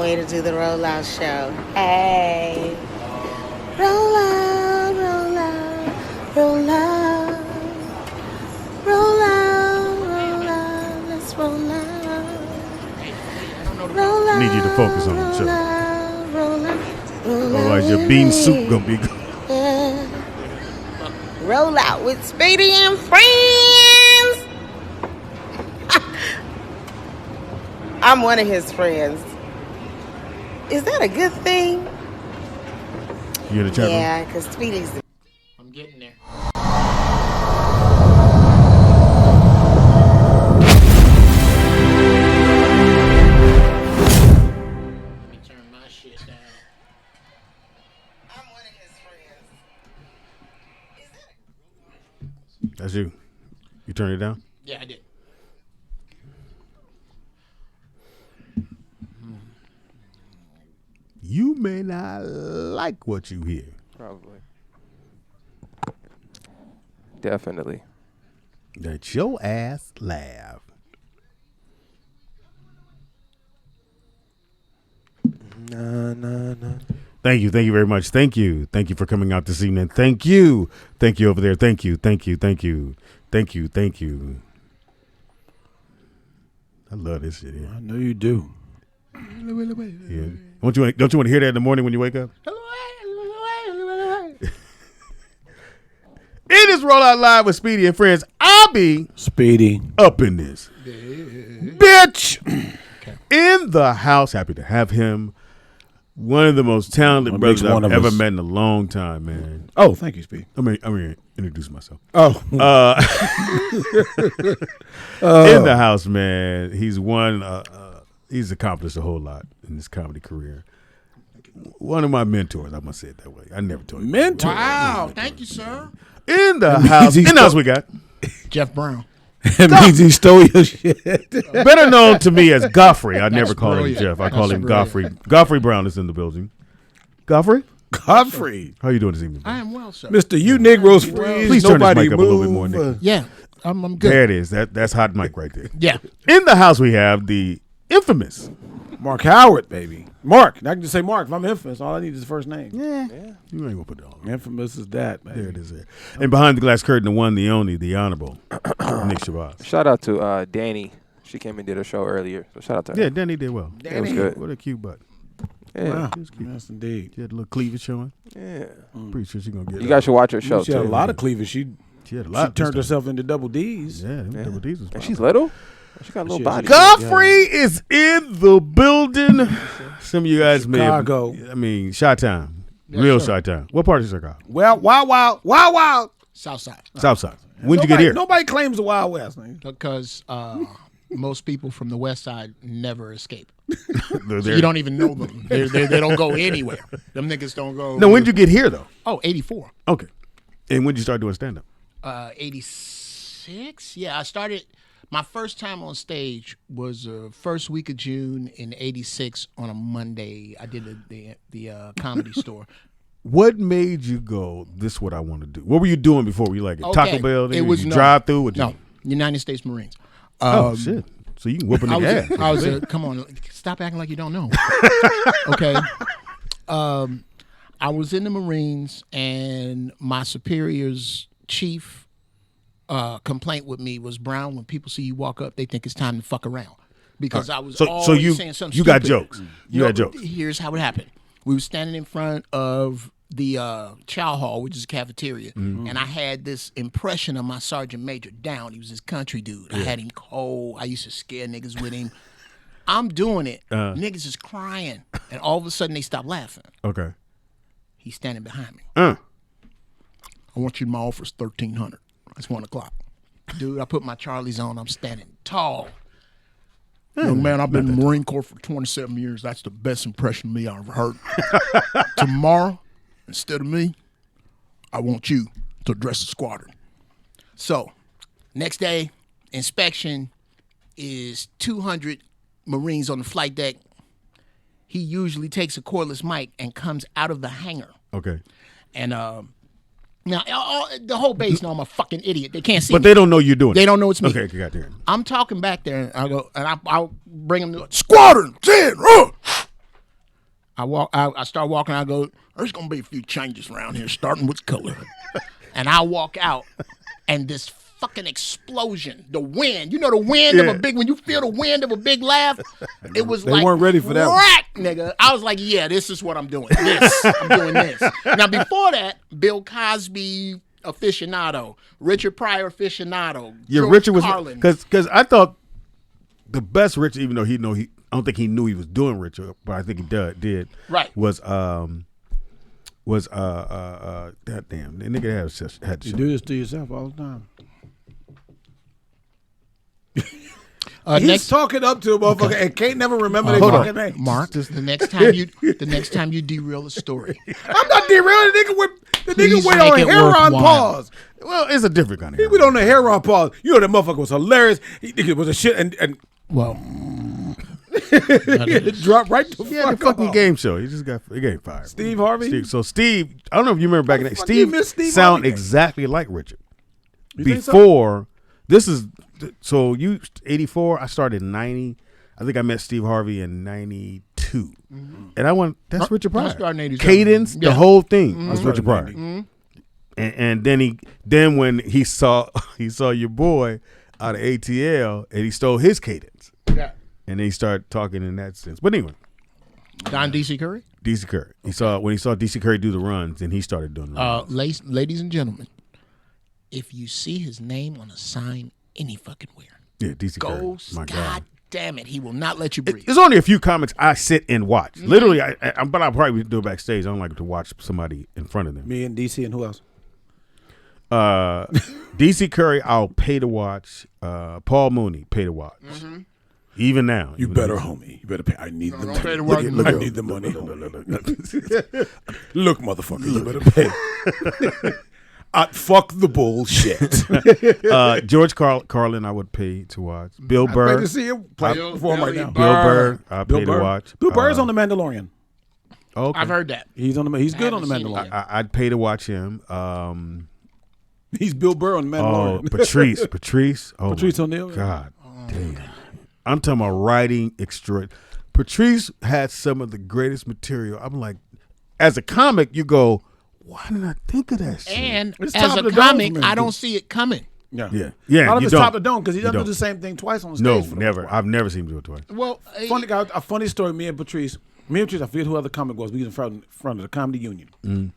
way to do the rollout show. Hey. Roll out, roll out, roll out. Roll out, roll out, let's roll out. Roll out. Need you to focus on the show. Roll out, roll out. Otherwise, your bean soup gonna be good. Roll out with Speedy and friends. I'm one of his friends. Is that a good thing? You in the chat room? Yeah, because Speedy's. I'm getting there. Let me turn my shit down. I'm one of his friends. Is that That's you. You turn it down? Yeah, I did. You may not like what you hear. Probably. Definitely. That your ass laugh. Nah. Thank you very much. Thank you for coming out this evening. Thank you over there. Thank you. I love this shit here. I know you do. Yeah. Don't you want to hear that in the morning when you wake up? It is Roll Out Live with Speedy and friends. I'll be Speedy up in this. Bitch. In the house. Happy to have him. One of the most talented brothers I've ever met in a long time, man. Oh, thank you, Speedy. I'm gonna introduce myself. Oh. In the house, man. He's he's accomplished a whole lot in his comedy career. One of my mentors, I'm gonna say it that way. I never told you. Mentor. Wow, thank you, sir. In the house. In the house we got Jeff Brown. It means he stole your shit. better known to me as Godfrey. I never call him brilliant. Jeff. I call That's him brilliant. Godfrey. Godfrey Brown is in the building. Godfrey, Godfrey. how you doing this evening? I am well, sir. Mr. You Negroes freeze. Please turn this Nobody mic up a move. little bit more, Nick. Yeah, I'm good. There it is. That's hot mic right there. Yeah. In the house we have the infamous. Mark Howard, baby. Mark. I can just say Mark. If I'm infamous, all I need is his first name. Yeah. You ain't gonna put that on. Infamous is that, man. There it is. There. And behind the glass curtain, the one, the only, the honorable Nick Shabazz. Shout out to Danny. She came and did a show earlier. So shout out to her. Yeah, Danny did well. It was good. What a cute butt. Yeah. Wow. She was cute. Yes, indeed. She had a little cleavage showing. Yeah. Pretty sure she's gonna get. You guys should watch her show She had a too. lot of cleavage. She She had a lot. turned herself into double D's. Yeah, them double D's was And popping. she's little. She got a little She is. body. Godfrey is in the building. Some of you guys may have, Chicago. I mean, Chi-Town. Real Chi-Town. What part of Chicago? Well, wild. Southside. Southside. When'd you get here? Nobody claims the Wild West. Man. Because most people from the West Side never escape. They're So there. you don't even know them. They don't go anywhere. Them niggas don't go. No, when'd you get here, though? Oh, 84. Okay. And when'd you start doing stand-up? 86? Yeah, I started. My first time on stage was first week of June in 86 on a Monday. I did the Comedy Store. What made you go, this is what I want to do? What were you doing before? Were you like at Taco Okay. Bell? It was drive through? No, United States Marines. Oh, shit. So you can whoop a nigga ass. I was come on, stop acting like you don't know. Okay. I was in the Marines, and my superior's chief complaint with me was, Brown, when people see you walk up, they think it's time to fuck around. Because I was So always you saying something you got stupid. jokes. You No, had jokes. Here's how it happened. We were standing in front of the chow hall, which is a cafeteria, and I had this impression of my sergeant major down. He was this country dude. I had him cold. I used to scare niggas with him. I'm doing it. Niggas is crying, and all of a sudden they stop laughing. Okay. He's standing behind me. Uh. I want you to my office 1300. It's 1 o'clock. Dude, I put my Charlies on. I'm standing tall. Young man, I've been in the Marine Corps for 27 years. That's the best impression of me I've ever heard. Tomorrow, instead of me, I want you to address the squadron. So, next day, inspection is 200 Marines on the flight deck. He usually takes a cordless mic and comes out of the hangar. Okay. And now, the whole base know I'm a fucking idiot. They can't see But me. they don't know you're doing it. They don't know it's me. Okay, got there. I'm talking back there, and I go, and I'll bring them to squadron 10. I start walking. I go, there's gonna be a few changes around here, starting with color. And I walk out, and this fucking explosion, the wind. You know the wind of a big. When you feel the wind of a big laugh, it was They like weren't ready for that. Crack, nigga. I was like, yeah, this is what I'm doing. I'm doing this. Now before that, Bill Cosby aficionado, Richard Pryor aficionado. Yeah, George Richard was Carlin. because I thought the best Richard, even though I don't think he knew he was doing Richard, but I think he did. Right. Was that damn the nigga had You do this to yourself all the time. He's next, talking up to a motherfucker and can't never remember their hold fucking on. name. Mark, the next time you derail a story, I'm not derailing the nigga Please went make on it hair on worthwhile. pause. Well, it's a different kind of. He went on the hair on pause. You know that motherfucker was hilarious. It was a shit and well, it dropped right the Yeah, the fuck fucking off. game show. He just got fired. Steve Harvey? Steve, I don't know if you remember back in the fuck you Steve miss Steve sound Harvey? exactly like Richard. You think so? Before this is so you 84. I started in 90. I think I met Steve Harvey in 92, and I went. That's Richard Pryor. I started in 87. Cadence, the Yeah. whole thing. That's started Richard in Pryor. And then when he saw your boy out of ATL and he stole his cadence, yeah. and then he started talking in that sense. But anyway, Don DC Curry. DC Curry. When he saw DC Curry do the runs, and he started doing the runs. Ladies and gentlemen, if you see his name on a sign any fucking where, Yeah, DC Curry. go, My God God. damn it, he will not let you breathe. There's only a few comics I sit and watch. Literally, but I'll probably do it backstage. I don't like to watch somebody in front of them. Me and DC and who else? DC Curry, I'll pay to watch. Paul Mooney, pay to watch. Even now. You even better, though- homie. You better pay. I need the don't money. pay to watch Look, the I movie. need the money. Look, motherfucker, you better pay. Fuck the bullshit. George Carlin, I would pay to watch. Bill Pay Burr. to see him play perform right now. Bill Burr, I pay to watch. Bill Burr's on The Mandalorian. Okay. I've heard that. He's good on The haven't seen it Mandalorian. yet. I'd pay to watch him. He's Bill Burr on The Mandalorian. Patrice. Oh, Patrice my O'Neal. God damn. I'm talking about writing extra. Patrice had some of the greatest material. I'm like, as a comic, you go, why didn't I think of that shit? And It's as top a of the dome comic, for me. I don't see it coming. Yeah. Yeah. Out of you his don't. top of the dome because he doesn't You do don't. the same thing twice on the stage. No, for the never. most part. I've never seen him do it twice. Well, A funny story. Me and Patrice, I forget who other comic was. We was in front of the Comedy Union,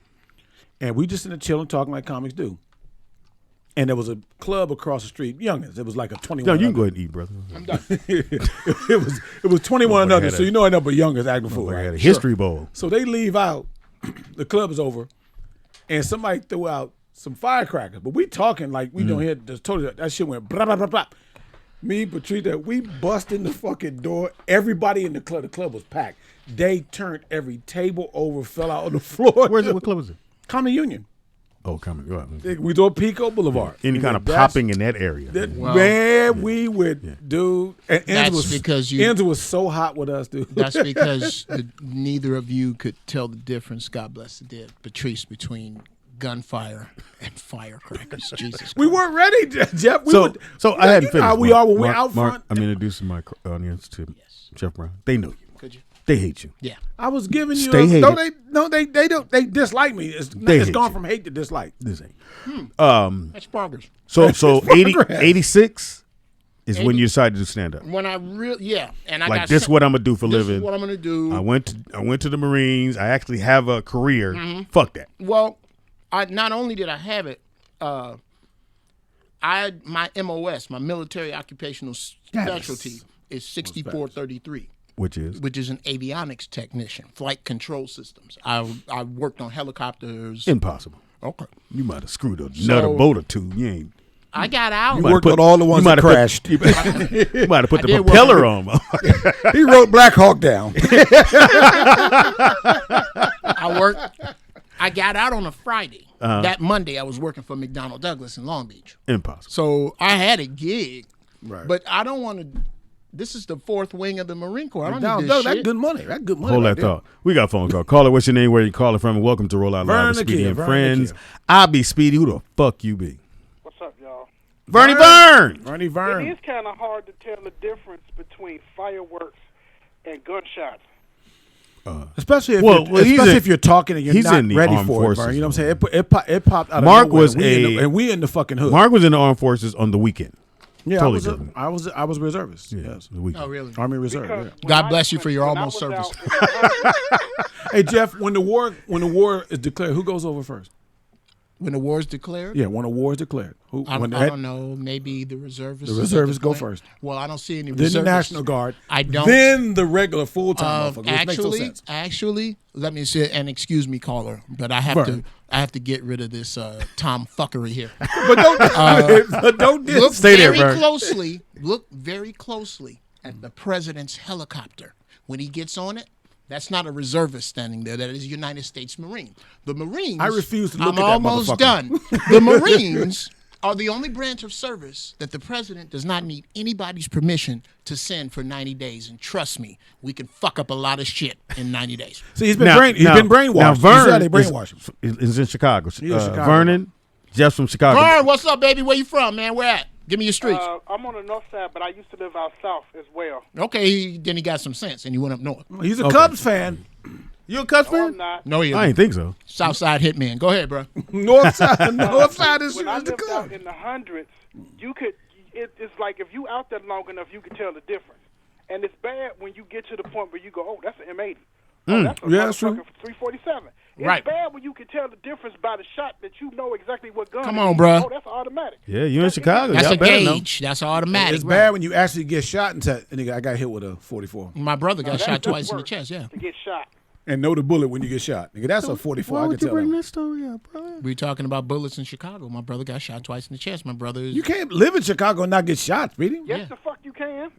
and we just in the chilling, talking like comics do. And there was a club across the street, youngins. It was like a 21. No, you can go ahead and eat, brother. I'm done. it was 21 and Motherfucker under, had so you know enough of youngins acting fool. I had Right? a history bowl. So they leave out. The club is over, and somebody threw out some firecrackers. But we talking like we don't hear. Just totally that shit went blah blah blah blah. Me, Patricia, we bust in the fucking door. Everybody in the club was packed. They turned every table over, fell out on the floor. Where's it? What club is it? Comedy Union. Oh, coming. Go ahead. We do Pico Boulevard. Any kind of popping in that area. Man, we went, dude. And That's because you- Enzo was so hot with us, dude. That's because neither of you could tell the difference, God bless the dead, Patrice, between gunfire and firecrackers. Jesus We Christ. weren't ready, Jeff. So I hadn't finished. How we are when we're Mark, out Mark, front. I'm introducing my audience to Geoff Brown. They know you. Could you? They hate you. Yeah. I was giving you. Stay hated. They don't. They dislike me. It's hate gone you. from hate to dislike. This ain't. That's progress. So 80, progress. 86 is when you decided to do stand up. When I really, and I Like got this, sent- what I'm gonna do for a this living. is what I'm gonna do. I went to the Marines. I actually have a career. Fuck that. Well, I not only did I have it, my MOS, my military occupational specialty, is 6433, Which is which is an avionics technician, flight control systems. I worked on helicopters. impossible. Okay. You might have screwed a nut or boat or two. You ain't. I got out. You might have Worked on all the ones you that might have crashed. You might have put I the did work propeller on on. He wrote Black Hawk down. I got out on a Friday. That Monday, I was working for McDonnell Douglas in Long Beach. Impossible. So I had a gig, Right. but I don't want to. This is the fourth wing of the Marine Corps. I don't Down, need this that's shit. good money. That's good money. Hold right that there. thought. We got a phone call. Caller, what's your name? Where you calling from? And welcome to Roll Out Loud Vern with the Speedy Kid, and Vern the Friends. Kid. I'll be Speedy. Who the fuck you be? What's up, y'all? Bernie Vern. Bernie It Vern. is kind of hard to tell the difference between fireworks and gunshots. Especially if if you're talking and you're he's not in the ready armed for it, forces, Vern. You know what I'm though. saying? It popped out of Marc nowhere. was and we in the fucking hood. Marc was in the armed forces on the weekend. Yeah, Totally different. I was a reservist. Yeah, Yes. the weekend. Oh, really? Army Reserve. Because Yeah. when God I- bless you for your when I almost was service. out in the Army, Hey Geoff, when the war is declared, who goes over first? When the war is declared? Yeah, when a war is declared. Who? I when don't know. Maybe the reservists. The reservists at go point. first. Well, I don't see any Then the reservists. National Guard. I don't. Then the regular full time motherfucker. Which makes no sense. Actually, let me say, and excuse me, caller, but I have Vern. to get rid of this Tom fuckery here. But don't Look Stay there, very Vern. closely. Look very closely at the president's helicopter when he gets on it. That's not a reservist standing there. That is a United States Marine. The Marines. I refuse to look I'm at that almost motherfucker. done. The Marines are the only branch of service that the president does not need anybody's permission to send for 90 days. And trust me, we can fuck up a lot of shit in 90 days. See, he's been Now, brainwashed. Now You see how Vern they brainwash him. is in Chicago. He is Chicago. Vernon, Jeff's from Chicago. Vern, what's up, baby? Where you from, man? Where at? Give me your streets. I'm on the north side, but I used to live out south as well. Okay, then he got some sense, and he went up north. He's a Cubs fan. You a Cubs No, I'm fan? not. No, he I isn't. didn't think so. Southside hitman. Go ahead, bro. North side is When I the lived Cubs. out in the hundreds, you could. It's like if you out there long enough, you could tell the difference. And it's bad when you get to the point where you go, "Oh, that's an M80. Oh, that's a Yeah, that's true. motherfucker 347." It's Right. bad when you can tell the difference by the shot that you know exactly what gun. Come it on, is. bruh. Oh, that's automatic. Yeah, you in Chicago. That's Y'all a better know. gauge. That's automatic. It's right. bad when you actually get shot and say, "Nigga, I got hit with a 44." My brother got That's shot twice in the worse, chest. Yeah, To get shot. And know the bullet when you get shot. Nigga, that's a 44. Why I can would you tell bring that. that story up, bro? we talking about bullets in Chicago. My brother got shot twice in the chest. My brother is. You can't live in Chicago and not get shot, Speedy. Yes, Yeah. the fuck you can.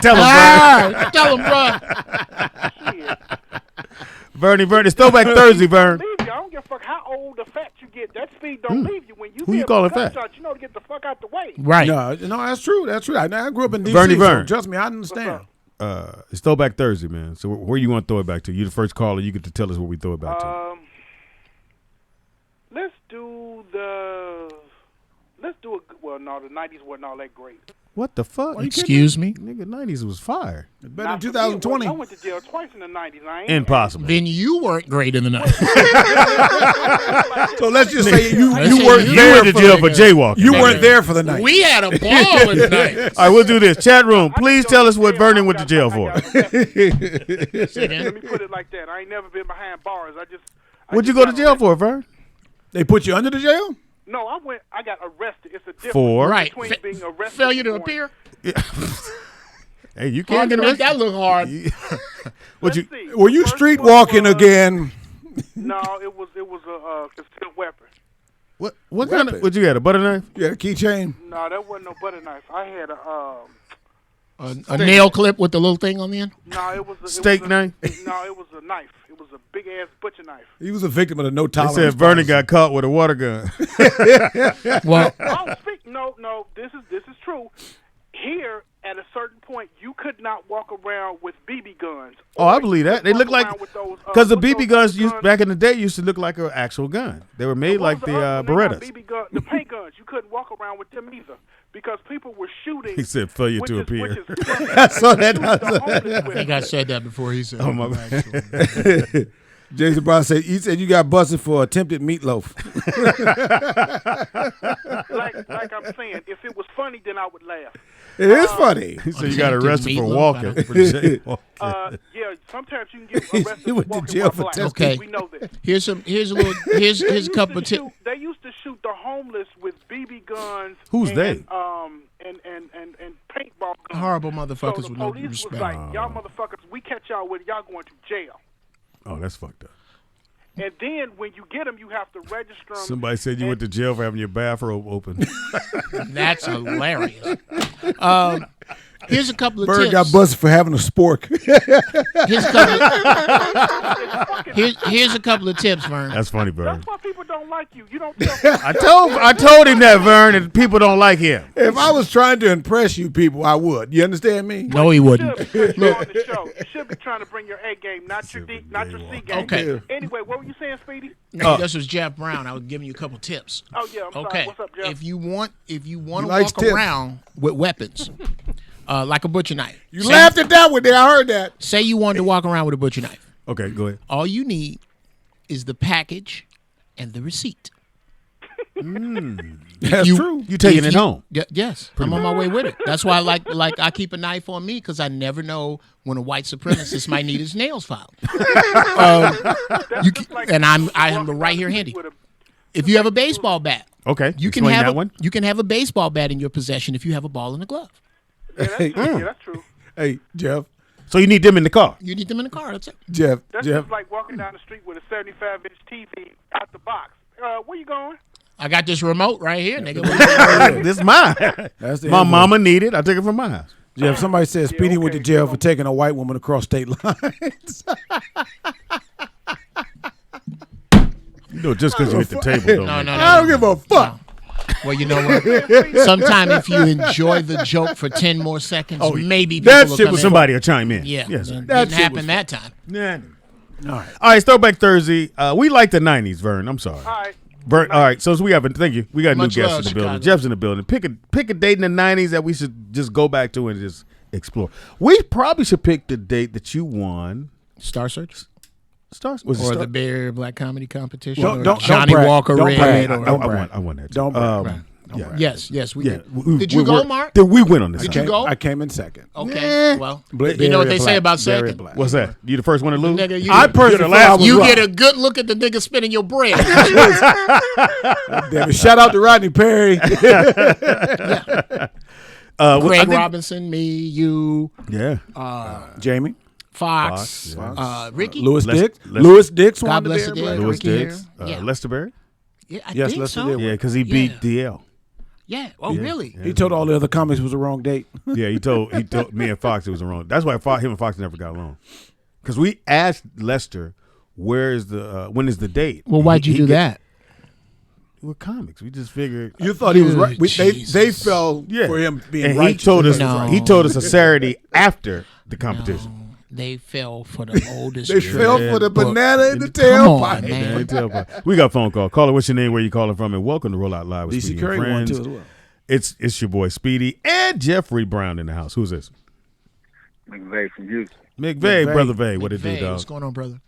Tell him, Ah, tell him, bro. Shit. Bernie. It's Throwback Thursday, Vern. Leave you. I don't give a fuck how old or fat you get. That speed don't leave you. When you Who hear you a calling gunshot, fat? you know to get the fuck out the way. Right. No, that's true. That's true. I grew up in D.C. Bernie so Vern. trust me, I understand. It's Throwback Thursday, man. So where you want to throw it back to? You the first caller. You get to tell us where we throw it back to. Let's do well, no, the 90s wasn't all that great. What the fuck? Excuse me. Nigga, 90s was fire. Better Not than for me. 2020. I went to jail twice in the 90s. I ain't Impossible. Then you weren't great in the night. So let's just say Let's you say weren't you You went to there. jail for jaywalking. You weren't there for the night. we had a ball in the night. All right, we'll do this. Chat room, please tell us what Vernon went to jail for. Let me put it like that. I ain't never been behind bars. What'd you go to jail for, Vern? They put you under the jail? No, I got arrested. It's a difference For? Right. between being arrested Failure to and appear. Hey, you Hard can't to get make arrested. that look hard. What you? Let's see. Were you First street one walking was- again? No, it was a concealed weapon. What kind of? Weapon. What you had? A butter knife? You had a keychain? No, that wasn't no butter knife. I had A nail clip with the little thing on the end. no, it was a Steak knife? No, it was a knife. It was a big ass butcher knife. He was a victim of the no They tolerance. said Vernon policy. got caught with a water gun. Well, Oh, no, this is true. Here, at a certain point, you could not walk around with BB guns. Oh, I believe that. They look like because the BB guns used back in the day used to look like an actual gun. They were made like the Berettas. BB gun, the paint guns. You couldn't walk around with them either because people were shooting. He said failure to appear. I saw that. I think I said that before. He said, Oh my bad. Jason Brown said, he said you got busted for attempted meatloaf. like I'm saying, if it was funny, then I would laugh. It is funny. He said you got Attempted arrested for meatloaf. walking. For jaywalking. Yeah, sometimes you can get arrested You for went to walking jail while for black. testing. Okay. We know this. here's a couple of tips. They used to shoot the homeless with BB guns. Who's and, they? And paintball guns. Horrible motherfuckers So with the no police respect. was like, y'all motherfuckers, we catch y'all with y'all going to jail. Oh, that's fucked up. And then when you get them, you have to register them. Somebody said you went to jail for having your bathrobe open. That's hilarious. Here's a couple of Bird tips. got busted for having a spork. Here's a couple of tips, Vern. That's funny, Vern. That's why people don't like you. You don't tell I told him that, Vern, and people don't like him. If I was trying to impress you people, I would. You understand me? No, he wouldn't. You should be on the show. You should be trying to bring your A game, not your D, not your C game. Okay. Anyway, what were you saying, Speedy? No, this was Geoff Brown. I was giving you a couple tips. Oh yeah, I'm sorry. Okay. What's up, Jeff? If you want to likes walk tips. around with weapons, like a butcher knife. You laughed at that one day. I heard that. Say you wanted to walk around with a butcher knife. Okay, go ahead. All you need is the package and the receipt. That's true. You taking it home? Yes, I'm on my way with it. That's why I keep a knife on me because I never know when a white supremacist might need his nails filed. I am right here handy. If you have a baseball bat, Okay, you can explain have that one. you can have a baseball bat in your possession if you have a ball and a glove. Yeah, that's true. Hey, Geoff. So you need them in the car. You need them in the car. That's it. Jeff. That's just like walking down the street with a 75-inch TV out the box. Where you going? I got this remote right here, nigga. This is mine. That's the My envelope. mama needed. I took it from my house. Jeff, somebody said Speedy went to okay, jail so- for taking a white woman across state lines. You know, just because you hit the table, don't No, make no, it. no. I don't give a fuck. Well, you know what? Sometime if you enjoy the joke for 10 more seconds, maybe people That will shit come was in. somebody will chime in. Yeah, Yes. it That didn't shit happen was that time. Nah. All right. All right, it's Throwback Thursday. We like the 90s, Vern. I'm sorry. All right. Vern, all right, so we have thank you. We got Much new guests love, in the building. Chicago. Jeff's in the building. Pick a date in the 90s that we should just go back to and just explore. We probably should pick the date that you won. Star Search? Stars was it Or Star- the Bear Black Comedy Competition? Don't or Johnny brag. Walker Don't Red? brag. or- I won that. Too. Don't brag. Right. Yeah. Yes, we Yeah. did. Did you go, Mark? Then we went on this. Did side. you go? I came in second. Okay, well, Bla- you know what Barry they say Black. about Barry second? Black. What's that? You the first one to lose? Nigga, you- I personally You're the last thought I was You wrong. get a good look at the nigga spinning your bread. Damn it. Shout out to Rodney Perry. Craig Robinson, me, you, Yeah. Jamie. Fox, Fox, Ricky. Louis Les- Dix. Les- Louis Dix God won the bless Bear the Black. dead. Louis Ricky Diggs. here. Yeah. Lester Berry. Yeah, I Yes, think Lester so. did. Yeah, because he beat DL. Yeah. Oh, really? He told all the other comics it was the wrong date. Yeah, he told me and Fox it was wrong. That's why him and Fox never got along. Because we asked Lester, when is the date? Well, why'd you do that? We're comics. We just figured. You thought he was right. They Jesus. fell Yeah. for him being And right. he told us. No. He told us a Saturday after the competition. They fell for the oldest. They trick. fell for the book. banana in the Come on, tailpipe. man. Yeah, tell me. We got a phone call. Caller, what's your name? Where you calling from? And welcome to Roll Out Live with DC Speedy Curry and won Friends. too as well. It's your boy Speedy and Jeffrey Brown in the house. Who's this? McVeigh from Houston. McVeigh, McVeigh. brother Vay. What it do, Hey, dog? what's going on, brother?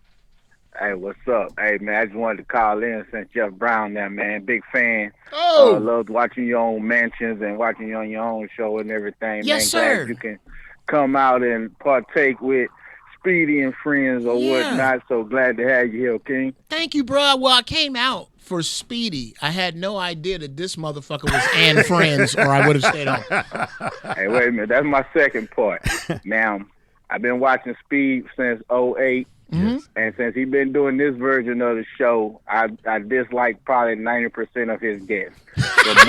Hey, what's up? Hey, man, I just wanted to call in since Geoff Brown there, man. Big fan. Oh, Loved watching your own mansions and watching you on your own show and everything. Yes, man. sir. Glad you can come out and partake with Speedy and friends or Yeah. whatnot. So glad to have you here, King. thank you, bro. Well, I came out for Speedy. I had no idea that this motherfucker was and friends, or I would have stayed home. Hey, wait a minute. That's my second part. Now, I've been watching Speed since 08. And since he's been doing this version of the show, I dislike probably 90% of his guests. But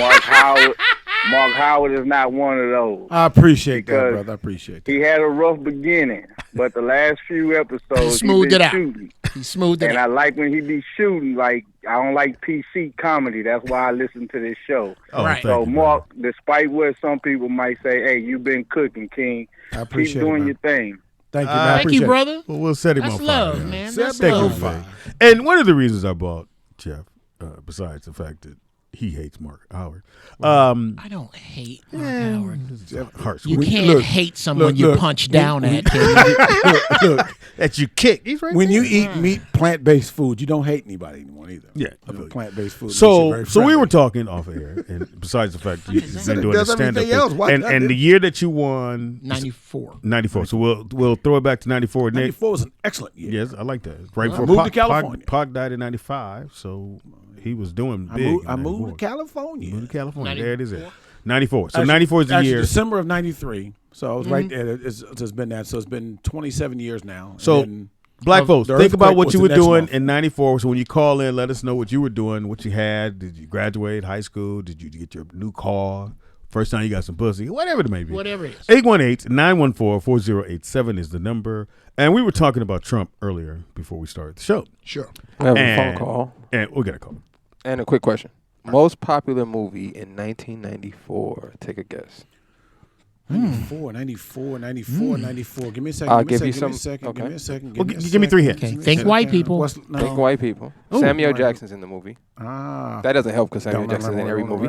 Mark Howard is not one of those. I appreciate that, Because brother. I appreciate that. He had a rough beginning, but the last few episodes He smoothed been it out. shooting. He smoothed it And I out. like when he be shooting. Like, I don't like PC comedy. That's why I listen to this show. Oh, Right. thank So, you, brother. Mark, despite what some people might say, hey, you've been cooking, King. I appreciate Keep it, doing man. your thing. Thank you, man. I Thank appreciate you, it. brother. Well, we'll set him That's on fire. love, yeah. man. Set That's me on love. fire. And one of the reasons I bought Jeff, besides the fact that he hates Mark Howard, I don't hate Mark Howard. harsh. You When- can't look, hate someone look, you look. punch down at. Can you? Look, that you kick. He's right. when there. you eat meat, plant-based food, you don't hate anybody anymore either. Yeah, I Of feel you. plant-based food. makes you So very we friendly. were talking off air, and besides the fact that you've is been that? doing the Does stand up, everything else. Why not? and the year that you won, 94. 94. So we'll throw it back to 94. Nick. 94 was an excellent year. Yes, I like that. Right before moved Pac, to California. Pac died in 95, so he was doing big. I in moved 94. to California. Moved to California. 94. There it is. 94. So Actually- 94 is the actually year. December of 93. So I was right there. It's been that. So it's been 27 years now. And So then black folks, the think about earthquake what was you the were next doing month. in 94. So when you call in, let us know what you were doing, what you had. Did you graduate high school? Did you get your new car? First time you got some pussy? Whatever it may be. Whatever it is. 818-914-4087 is the number. And we were talking about Trump earlier before we started the show. Sure. We have a And- phone call. And we'll get a call. And a quick question. Most popular movie in 1994. Take a guess. 94. Give me a second. I'll give me a give you second. some- Give me a second. Well, give me 3 hints. Okay. Think white people. Think white people. Samuel Jackson's in the movie. Ah. That doesn't help because Samuel Jackson's in every movie.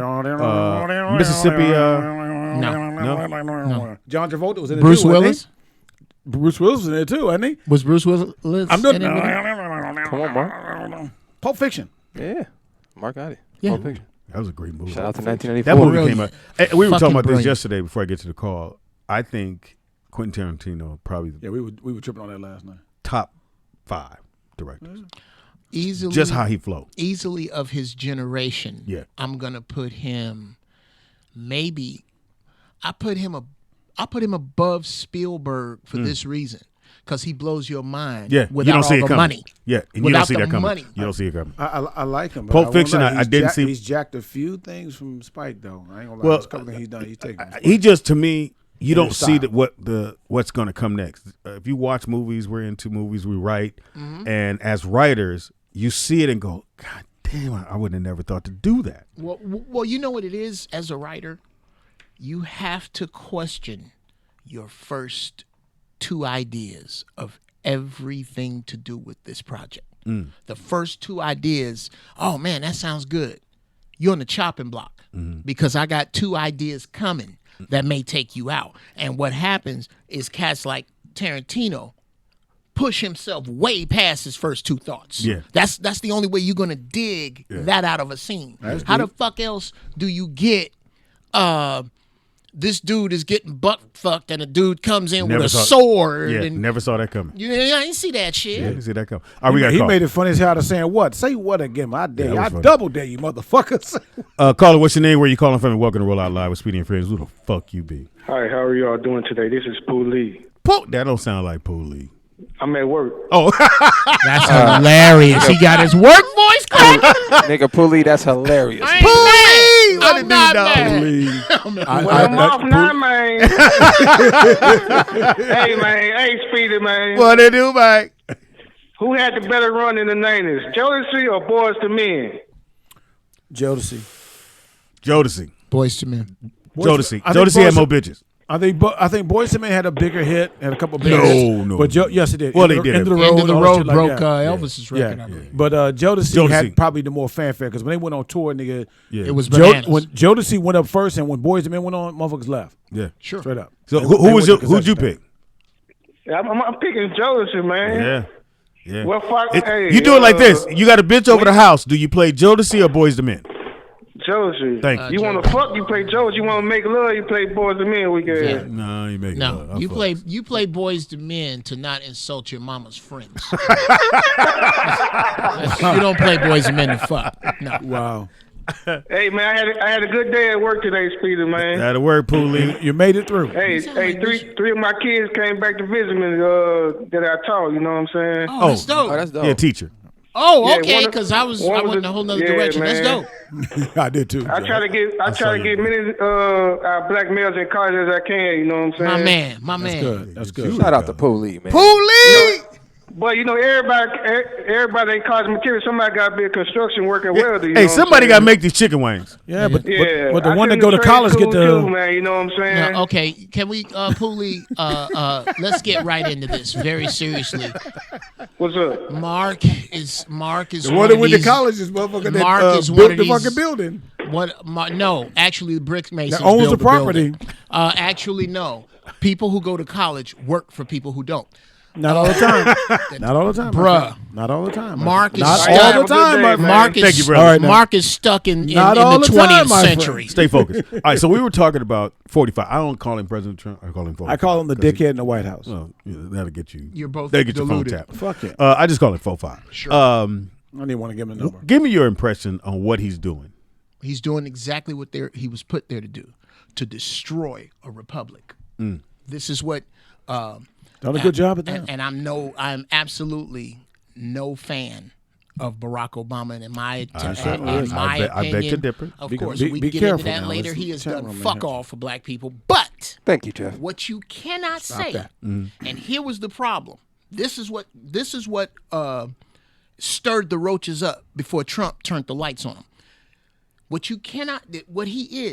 Mississippi. No. John Travolta was in it Bruce too, wasn't he? Willis? Bruce Willis was in there too, wasn't he? Was Bruce Willis? I'm doing. in it with him? Come on, Mark. Pulp Fiction. Yeah. Mark got it. Yeah. Pulp Fiction. That was a great movie. Shout out to That 1994. movie Brilliant. came out. Hey, we were talking Fucking about this brilliant. yesterday before I get to the call. I think Quentin Tarantino probably Yeah, we were tripping on that last night. top 5 directors. Easily, Just how he flowed. easily of his generation. Yeah. I'm gonna put him. Maybe, I put him above Spielberg for this reason, because he blows your mind. Yeah, without you don't see all it the coming. money. Yeah, and you Without don't see the that coming. money. You don't see it coming. I like him. But Pulp won't Fiction, lie, I he's didn't see- He's jacked a few things from Spike though. I ain't gonna lie. Well, There's a couple things he's done. He's taken. He just, to me, you don't style. see what's going to come next. If you watch movies, we're into movies, we write, and as writers, you see it and go, God damn, I would have never thought to do that. Well, you know what it is as a writer? You have to question your first 2 ideas of everything to do with this project. The first 2 ideas, oh man, that sounds good. You're on the chopping block because I got 2 ideas coming that may take you out. And what happens is cats like Tarantino push himself way past his first 2 thoughts. Yeah. That's the only way you're gonna dig that out of a scene. How the fuck else do you get this dude is getting butt fucked and a dude comes in with a sword Yeah, and never saw that coming. you didn't see that shit. Yeah, didn't see that coming. All right, we got a He call. made it funny as how to saying what? Say what again? I dare Yeah, you. that I was funny. double dare you, motherfuckers. Caller, what's your name? Where you calling from? And welcome to Roll Out Live with Speedy and Friends. Who the fuck you be? Hi, how are y'all doing today? This is Pooh Lee. That don't sound like Pooh Lee. I'm at work. Oh, That's hilarious. He got his work voice cracking. Nigga, Pulley, that's hilarious. I ain't mad. let I'm it be not known. mad. I'm off now, man. Hey, man. Hey, Speedy, man. what they do, Mike? Who had the better run in the 90s, Jodeci or Boys to Men? Jodeci. Jodeci. Boys to Men. Jodeci. I think Jodeci had Boyz- more bitches. I think Boyz II Men had a bigger hit and a couple bigger No, hits. no. But yes, it did. Well, End they of- did. End of the End road, of the all that Road shit like broke that. Elvis's record, I believe. But Jodeci had Jodeci. probably the more fanfare because when they went on tour, nigga, Yeah. It was bananas. when Jodeci went up first and when Boyz II Men went on, motherfuckers left. Yeah. Sure. Straight up. So They- who'd they went to you concession pick? I'm picking Jodeci, man. Yeah. Yeah. Well, fuck, hey, you do it like this. You got a bitch over the house. Do you play Jodeci or Boys to Men? Jodeci. Thank you. You want to fuck, you play Jodeci. You want to make love, you play Boys to Men weekend. No, you make No, it. you play Boys to Men to not insult your mama's friends. You don't play Boys to Men to fuck. No. Wow. Hey, man, I had a good day at work today, Speedy, man. That'll work, Poolie. You made it through. Hey, three of my kids came back to visit me that I taught. You know what I'm saying? Oh, that's dope. Oh, that's dope. Yeah, teacher. Oh, Yeah, okay, one of- because I one went was in a whole nother yeah, direction. That's man. dope. I did too. I try to get many black males in college as I can. You know what I'm saying? My man, my man. Good. That's good. Shout out to Pulley, man. Poolie! But you know, everybody in college material. Somebody got to be a construction worker welder. You know Hey, what I'm somebody saying? got to make these chicken wings. Yeah, but Yeah, but the I one that couldn't go to trade college school get the. too, man. You know what I'm saying? Now, okay, can we, Pooley, let's get right into this very seriously. What's up? Mark is The one one that of went to these. college is motherfucker Mark that is one built of the these- fucking building. No, actually, the brick masons That owns build the property. building. Actually, no. People who go to college work for people who don't. Not all the time. Not all the time, my Bruh. friend. Not all the time. my Mark friend. is Not stuck. all Have the a good time, day, my man. friend. Mark is Thank you, brother. All right, now. Mark is stuck in Not the all the 20th time, my friend. century. Stay focused. All right, so we were talking about 45. I don't call him President Trump. I call him 45. I call him the dickhead in the White House. Well, yeah, that'll get you. You're both That'll get your phone deluded. tapped. Fuck it. I just call him 45. Sure. I don't even want to give him a number. Give me your impression on what he's doing. He's doing exactly what he was put there to do, to destroy a republic. This is what. Done a good job at that. And I'm absolutely no fan of Barack Obama, and in my certainly is. my I beg to opinion, differ. of Be- course, be- we be can get into careful that now. later. Let's He has chat done room in fuck here. all for black people, but Thank you, Geoff. what you cannot say, that. and here was the problem. This is what stirred the roaches up before Trump turned the lights on him. What he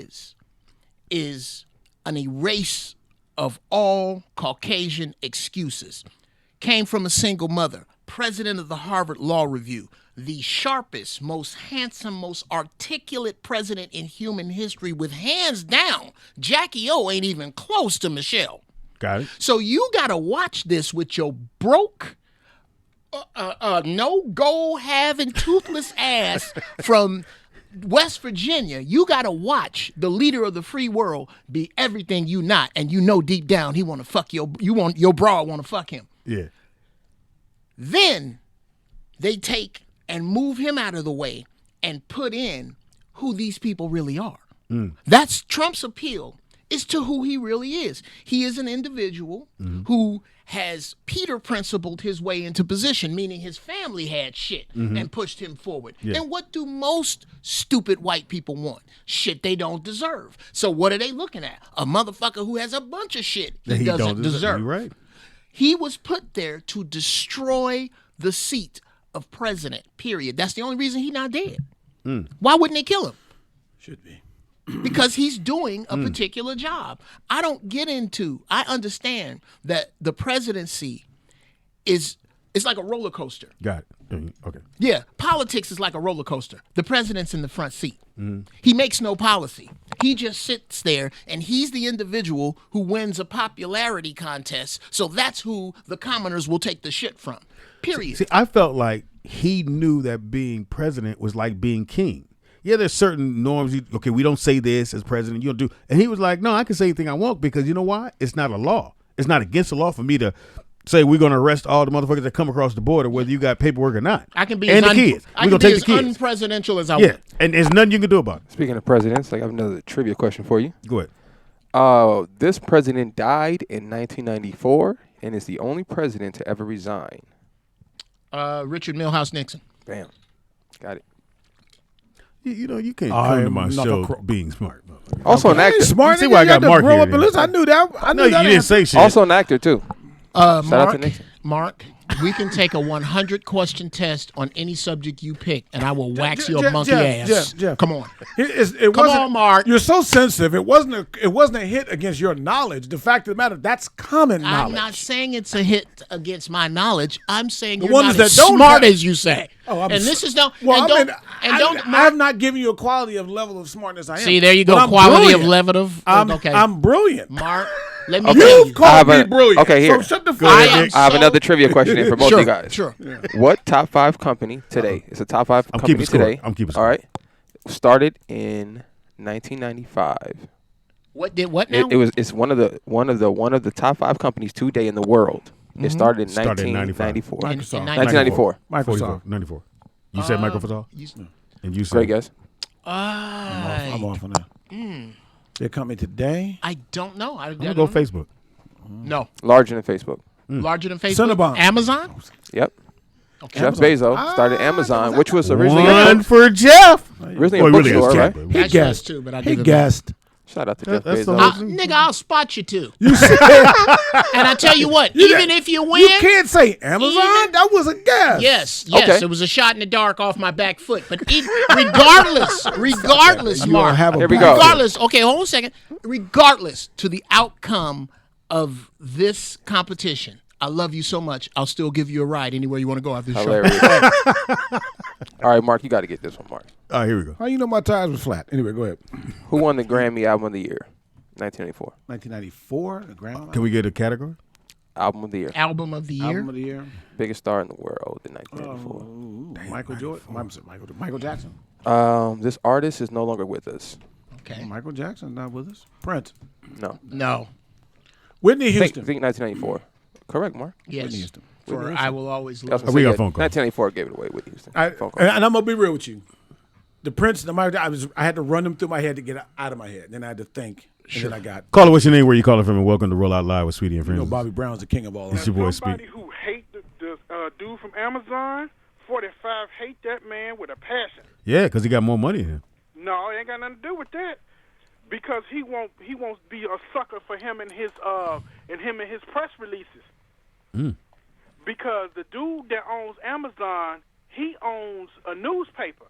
is an erase of all Caucasian excuses. Came from a single mother, president of the Harvard Law Review, the sharpest, most handsome, most articulate president in human history with hands down. Jackie O ain't even close to Michelle. Got it. So you got to watch this with your broke, no goal having toothless ass from West Virginia. You got to watch the leader of the free world be everything you not, and you know deep down he want to fuck your broad want to fuck him. Yeah. Then they take and move him out of the way and put in who these people really are. That's Trump's appeal, is to who he really is. He is an individual who has Peter principled his way into position, meaning his family had shit and pushed him forward. Yeah. And what do most stupid white people want? Shit they don't deserve. So what are they looking at? A motherfucker who has a bunch of shit That he doesn't deserve. You're right. He was put there to destroy the seat of president, period. That's the only reason he's not dead. Why wouldn't they kill him? Should be. Because he's doing a particular job. I understand that the presidency is like a roller coaster. Got it. Okay. Yeah, politics is like a roller coaster. The president's in the front seat. He makes no policy. He just sits there, and he's the individual who wins a popularity contest. So that's who the commoners will take the shit from. Period. See, I felt like he knew that being president was like being king. Yeah, there's certain norms. Okay, we don't say this as president. You don't do. And he was like, no, I can say anything I want because you know why? It's not a law. It's not against the law for me to say we're going to arrest all the motherfuckers that come across the border, whether you got paperwork or not. I can be and as the kids. I We're can gonna be take as the kids. unpresidential as I Yeah, want. and there's nothing you can do about it. Speaking of presidents, I have another trivia question for you. Go ahead. This president died in 1994 and is the only president to ever resign. Richard Milhouse Nixon. Bam. Got it. You know, you can't I come to am my not show a cro- being smart. Also an actor. Smart. See nigga, why I you got had to Marc grow here up and then. listen. I knew that. I No, knew you that didn't say shit. Also an actor too. Shout out to Nixon. Mark, we can take a 100-question test on any subject you pick, and I will wax your monkey ass. Jeff. Come on. It Come wasn't- on, Mark. You're so sensitive. It wasn't a hit against your knowledge. The fact of the matter, that's common knowledge. I'm not saying it's a hit against my knowledge. I'm saying The you're ones not as that don't smart have- as you say. Oh, I'm and s- this is no. Well, and I don't. mean, and don't. I have not given you a quality of level of smartness I am. See, there you go. But I'm Quality brilliant. of level of. Okay. I'm brilliant. Mark, let me Okay. tell You've you. called me a- brilliant. okay, here. So shut the Go fuck ahead, up. Nick. I have So- another trivia question in for both Sure, you guys. sure. What top 5 company today? It's a top 5 I'm company keeping score. today. I'm keeping All score. right. Started in 1995. What did what now? It's one of the top 5 companies today in the world. It started in 1994. Microsoft. In 1994. Microsoft. 94. You said Microsoft? And you said Great guess. I'm off on that. Their company today. I don't know. I I'm going to go Facebook. No. Larger than Facebook. Larger than Facebook. Cinnabon. Amazon. Yep. Okay. Jeff Bezos started Amazon, which was originally One for Jeff. originally Well, a he really bookstore, is right? Jeff, He but- That's guessed. too, but I He give it guessed. Shout out to Jeff That's the Bezos. whole- nigga, I'll spot you too. And I tell you what, You even got- if you win, You can't say Amazon. Even- That was a guess. yes, Okay. it was a shot in the dark off my back foot. But regardless, You Mark, have a Here we back- go. regardless. Okay, hold on a second. Regardless to the outcome of this competition, I love you so much. I'll still give you a ride anywhere you want to go after the show. Hilarious. All right, Mark, you got to get this one, Mark. All right, here we go. How you know my tires were flat? Anyway, go ahead. Who won the Grammy Album of the Year? 1994. 1994. The Grand Can we get a category? Album of the Year. Album of the year. Album of the year. Biggest star in the world in 1994. Michael Jordan. Michael Jackson. This artist is no longer with us. Okay. Michael Jackson not with us. Prince. No. No. Whitney Think Houston. 1994. Correct, Mark. Yes. Whitney Houston. For I will always That's love. what I we said, got a phone call. 1994 gave it away with Houston. I, Phone call. and I'm gonna be real with you. The Prince, the Michael, I had to run them through my head to get out of my head. Then I had to think. And then I got. Call it what's your name, where you calling from, and welcome to Roll Out Live with Sweetie and You Friends. know, Bobby Brown's the king of all. It's That. your boy Somebody Speak. who hate the dude from Amazon, 45 hate that man with a passion. Yeah, because he got more money than him. No, it ain't got nothing to do with that. Because he won't be a sucker for him and his press releases. Because the dude that owns Amazon, he owns a newspaper.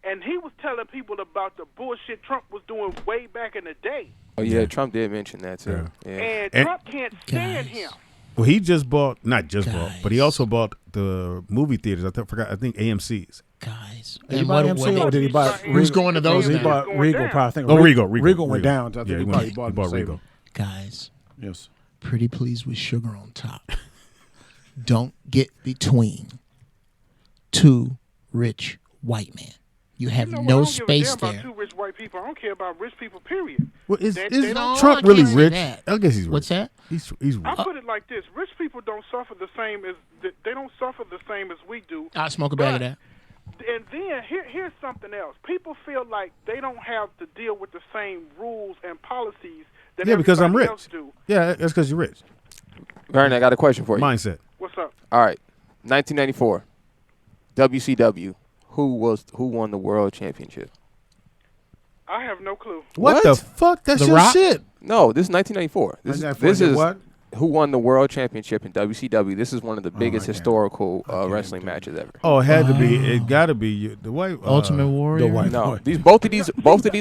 And he was telling people about the bullshit Trump was doing way back in the day. Oh, yeah, Trump did mention that, too. Yeah. And And- Trump can't stand him. Well, he just bought, not just bought, but he also bought the movie theaters. I think AMC's. Guys. Did he And buy what- MC what- or did he buy? Who's going to those He now? bought Regal. Going Probably. I think Oh, Regal. Regal went down. So I think Yeah, he he probably bought bought Regal. Regal. Guys, Yes. pretty please with sugar on top. Don't get between two rich white men. You have You know what? no I don't space give a damn there. about two rich white people. I don't care about rich people, period. Well, is They is don't- Trump I really can't say rich? that. I guess he's rich. What's that? He's rich. I put it like this: rich people don't suffer the same as they don't suffer the same as we do. I'll smoke a bag of But- that. And then here's something else: people feel like they don't have to deal with the same rules and policies that Yeah, because I'm everybody rich. else do. Yeah, that's because you're rich. Vern, I got a question for you. Mindset. What's up? All right, 1994, WCW. Who won the world championship? I have no clue. What the fuck? That's The your Rock? shit. No, this is 1994. This is what? who won the world championship in WCW. This is one of the biggest historical wrestling matches ever. Oh, it had to be. It got to be the white Ultimate Warrior. the white- No, both of these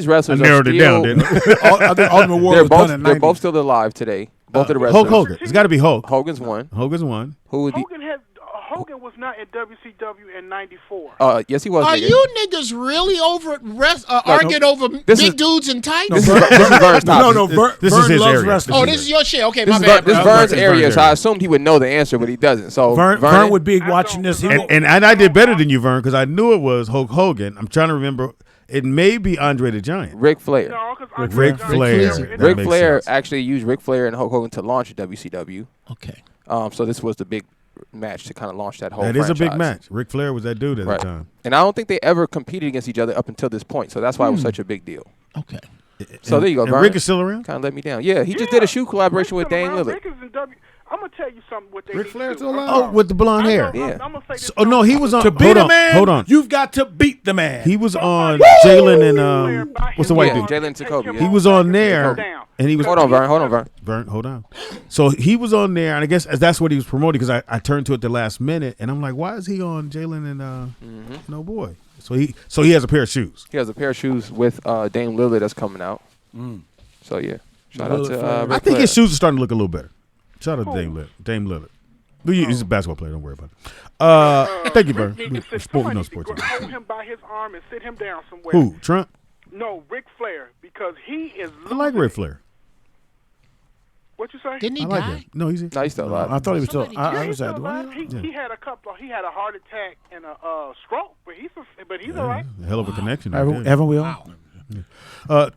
I wrestlers narrowed are it down, still. didn't I? I think Ultimate War was done in They're 90. both still alive today. Both of the wrestlers. Hulk Hogan. It's got to be Hulk. Hogan's one. Hogan's one. Who would be? Hogan was not in WCW in '94. Yes, he was. Are nigga. you niggas really over arguing over this big is- dudes in tights? This is Vern's topic. No, This is Vern his loves area. wrestling. Oh, this is your shit. Okay, This my is, bad. This bro. Vern's Vern's area, so area. I assumed he would know the answer, but he doesn't. So Vern would be watching this. He And- would- And I did better than you, Vern, because I knew it was Hulk Hogan. I'm trying to remember. It may be Andre the Giant. Ric Flair. No, because Ric Flair. Flair. That Ric makes Flair sense. actually used Ric Flair and Hulk Hogan to launch WCW. Okay. So this was the big match to kind of launch that whole. That is a big franchise. match. Ric Flair was that dude at Right. the time. And I don't think they ever competed against each other up until this point. So that's why it was such a big deal. Okay. So there you go, And Vern. Rick is still around? Kind of let me down. Yeah, he just did a shoe collaboration with Dame Lillard. I'm gonna tell you something. What they Ric need Flair to still do. alive? Oh, with the blonde hair. Yeah. I'm gonna say this. Oh, no, he was on. To beat hold a on. man, Hold on. you've got to beat the man. He was on Jalen and what's the white Yeah, dude? Jalen Jacoby, He yeah. was on there, and he was. Hold on, Vern. Vern, hold on. So he was on there, and I guess that's what he was promoting because I turned to it the last minute, and I'm like, why is he on Jalen and no boy? So he has a pair of shoes. He has a pair of shoes with Dame Lillard that's coming out. So yeah, shout out to I Ric think his Flair. shoes are starting to look a little better. Shout out to Dame Lillard. He's a basketball player. Don't worry about it. Thank you, Vern. Sport, no sports. Hold him by his arm and sit him down somewhere. Who? Trump? No, Ric Flair, because he is. I like Ric Flair. What you say? Didn't he I like die? him. No, he's No, he's still alive. I thought he was still. Somebody I He's was still at alive. what? He had a couple. He had a heart attack and a stroke, but he's all right. a hell of a connection. right Haven't there. we all?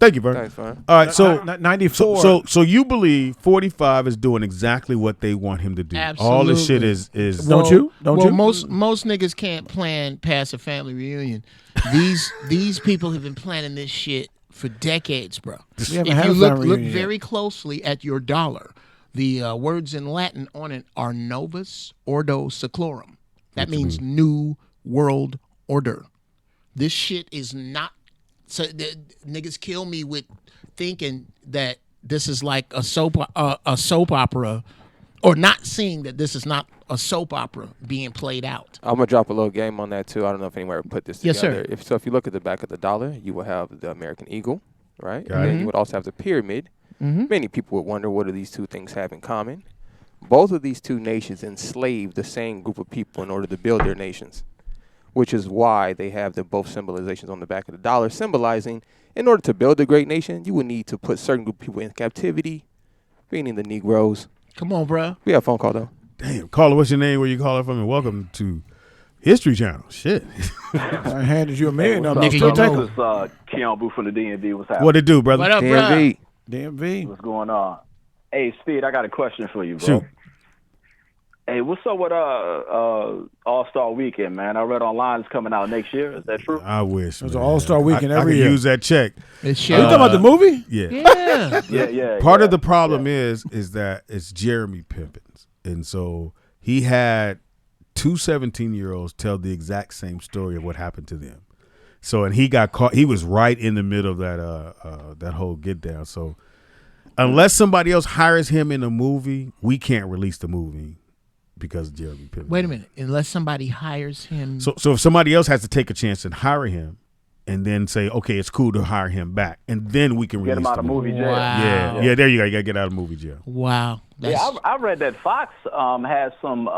Thank you, Vern. Thanks, Vern. All right, so 94. So you believe 45 is doing exactly what they want him to do? All this shit is Don't you? Don't well, you? most niggas can't plan past a family reunion. These people have been planning this shit for decades, bro. We haven't If had you a look family reunion yet. very closely at your dollar, the words in Latin on it are Novus Ordo Seclorum. That means New World Order. This shit is not. So niggas kill me with thinking that this is like a soap opera, or not seeing that this is not a soap opera being played out. I'm gonna drop a little game on that too. I don't know if anywhere put this Yes, together. sir. If you look at the back of the dollar, you will have the American Eagle, right? Got And it. then you would also have the pyramid. Many people would wonder what do these two things have in common. Both of these two nations enslaved the same group of people in order to build their nations, which is why they have the both symbolizations on the back of the dollar, symbolizing in order to build a great nation, you would need to put certain group of people in captivity, meaning the Negroes. Come on, bro. We have a phone call though. damn. Caller, what's your name? Where you calling from? And welcome to History Channel. Shit. I handed you a million. Nigga, Still you take know. it. This is Keon Boo from the DMV. What's happening? What it do, brother? What up, bro? DMV. DMV. What's going on? Hey, Speed, I got a question for you, bro. Shoot. Hey, what's up with All-Star Weekend, man? I read online it's coming out next year. Is that true? I wish. There's man. an All-Star Weekend I every could year. use that check. It's you shit. talking about the movie? Yeah. Yeah. Yeah. Part of the problem is that it's Jeremy Pimpins. And so he had two 17-year-olds tell the exact same story of what happened to them. So, and he got caught. He was right in the middle of that whole get down. So unless somebody else hires him in a movie, we can't release the movie because of Jeremy Pimpins. Wait a minute. Unless somebody hires him. So if somebody else has to take a chance and hire him and then say, okay, it's cool to hire him back, and then we can Get release him out the of movie jail. Wow. Yeah, there you go. You got to get out of movie jail. Wow. That's, Yeah, I read that Fox had some.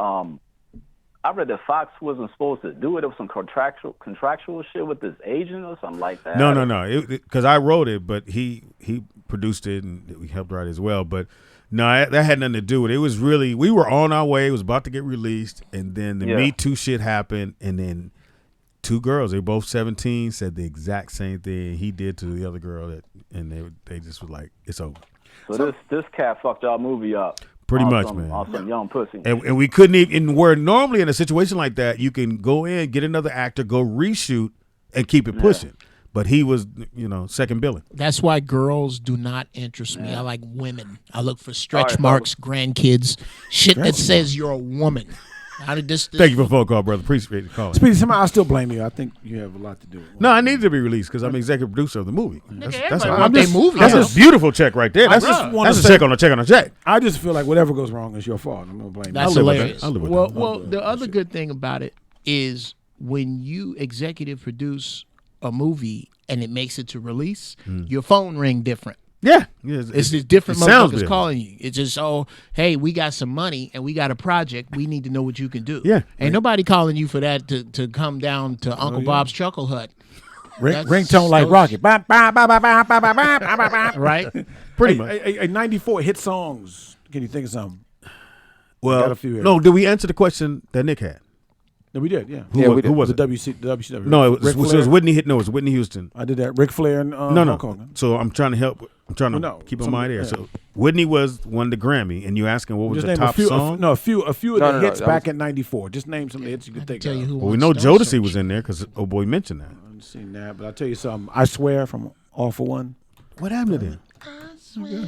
I read that Fox wasn't supposed to do it. It was some contractual shit with his agent or something like that. No. Because I wrote it, but he produced it and we helped write it as well. But No, that had nothing to do with it. It was really, we were on our way. It was about to get released, and then the Me Too shit happened, and then two girls, they both 17, said the exact same thing he did to the other girl, and they just were like, it's over. So this cat fucked our movie up. Pretty much, man. On some young pussy. And we couldn't even, where normally in a situation like that, you can go in, get another actor, go reshoot, and keep it pushing. But he was, second billing. That's why girls do not interest me. I like women. I look for stretch marks, grandkids, shit that says you're a woman. How did this? Thank you for the phone call, brother. Appreciate the call. Speedy, somehow I still blame you. I think you have a lot to do with it. No, I needed to be released because I'm executive producer of the movie. That's a beautiful check right there. That's a check on a check on a check. I just feel like whatever goes wrong is your fault. I'm gonna blame you. That's hilarious. Well, the other good thing about it is when you executive produce a movie and it makes it to release, your phone ring different. Yeah. It's just different motherfuckers calling you. It's just, hey, we got some money and we got a project. We need to know what you can do. Yeah. Ain't nobody calling you for that to come down to Uncle Bob's Chuckle Hut. Ringtone like Rocky. Right? Pretty much. A 94 hit songs. Can you think of something? Well, got a few here. No, did we answer the question that Nick had? No, we did, yeah. Who was it? The WCW. No, it was Whitney. It was Whitney Houston. I did that. Ric Flair and Hulk Hogan. So I'm trying to help. I'm trying to keep my mind there. Yeah. So Whitney won the Grammy, and you asking what was the top song? A few of the hits back in '94. Just name some of the hits you could think of. Well, we know Jodeci was in there because old boy mentioned that. I haven't seen that, but I'll tell you something. I Swear from All for One. What happened to them?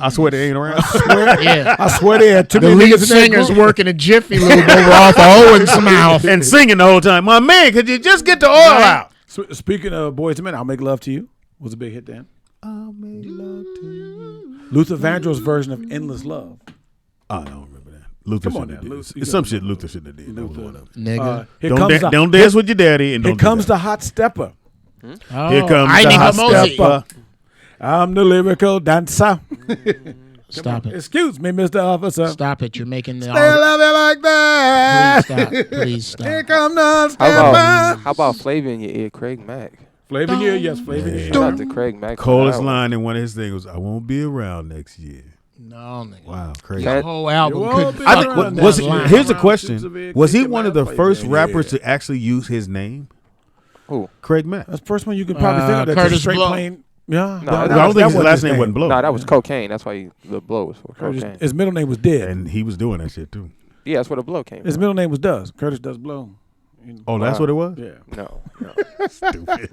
I swear they ain't around. I swear they had too the many lead singer's working a Jiffy Lube over off of Owen's mouth and singing the whole time. My man, could you just get the oil out? Speaking of Boys to Men, I'll Make Love to You was a big hit then. I'll make love to you. Luther Vandross' version of Endless Love. I don't remember that. Luther Come on shouldn't now, have did. It's some shit Luther shouldn't have did. Nigga. Don't dance with your daddy. And Here comes the hot stepper. Here comes the hot stepper. I'm the lyrical dancer. Stop it. Excuse me, Mr. Officer. Stop it. You're making the Stay love it like that. Please stop. Please stop. Here come the stepper. How about Flavor in Your Ear, Craig Mack? Flavor in Your Ear, yes, Flavor in Your Ear. Shout out to Craig Mack. Coldest line in one of his things was, "I won't be around next year." No, nigga. Wow, crazy. The whole album could I think, here's the question. Was he one of the first rappers to actually use his name? Who? Craig Mack. That's the first one you can probably think of. That's Curtis straight Blow. plain. Yeah. No, I don't think his last name wasn't Blow. No, that was cocaine. That's why the blow was for Curtis, cocaine. his middle name was Dead. And he was doing that shit too. Yeah, that's where the blow came His from. middle name was Does. Curtis Does Blow. Oh, that's what it was? Yeah. No. Stupid.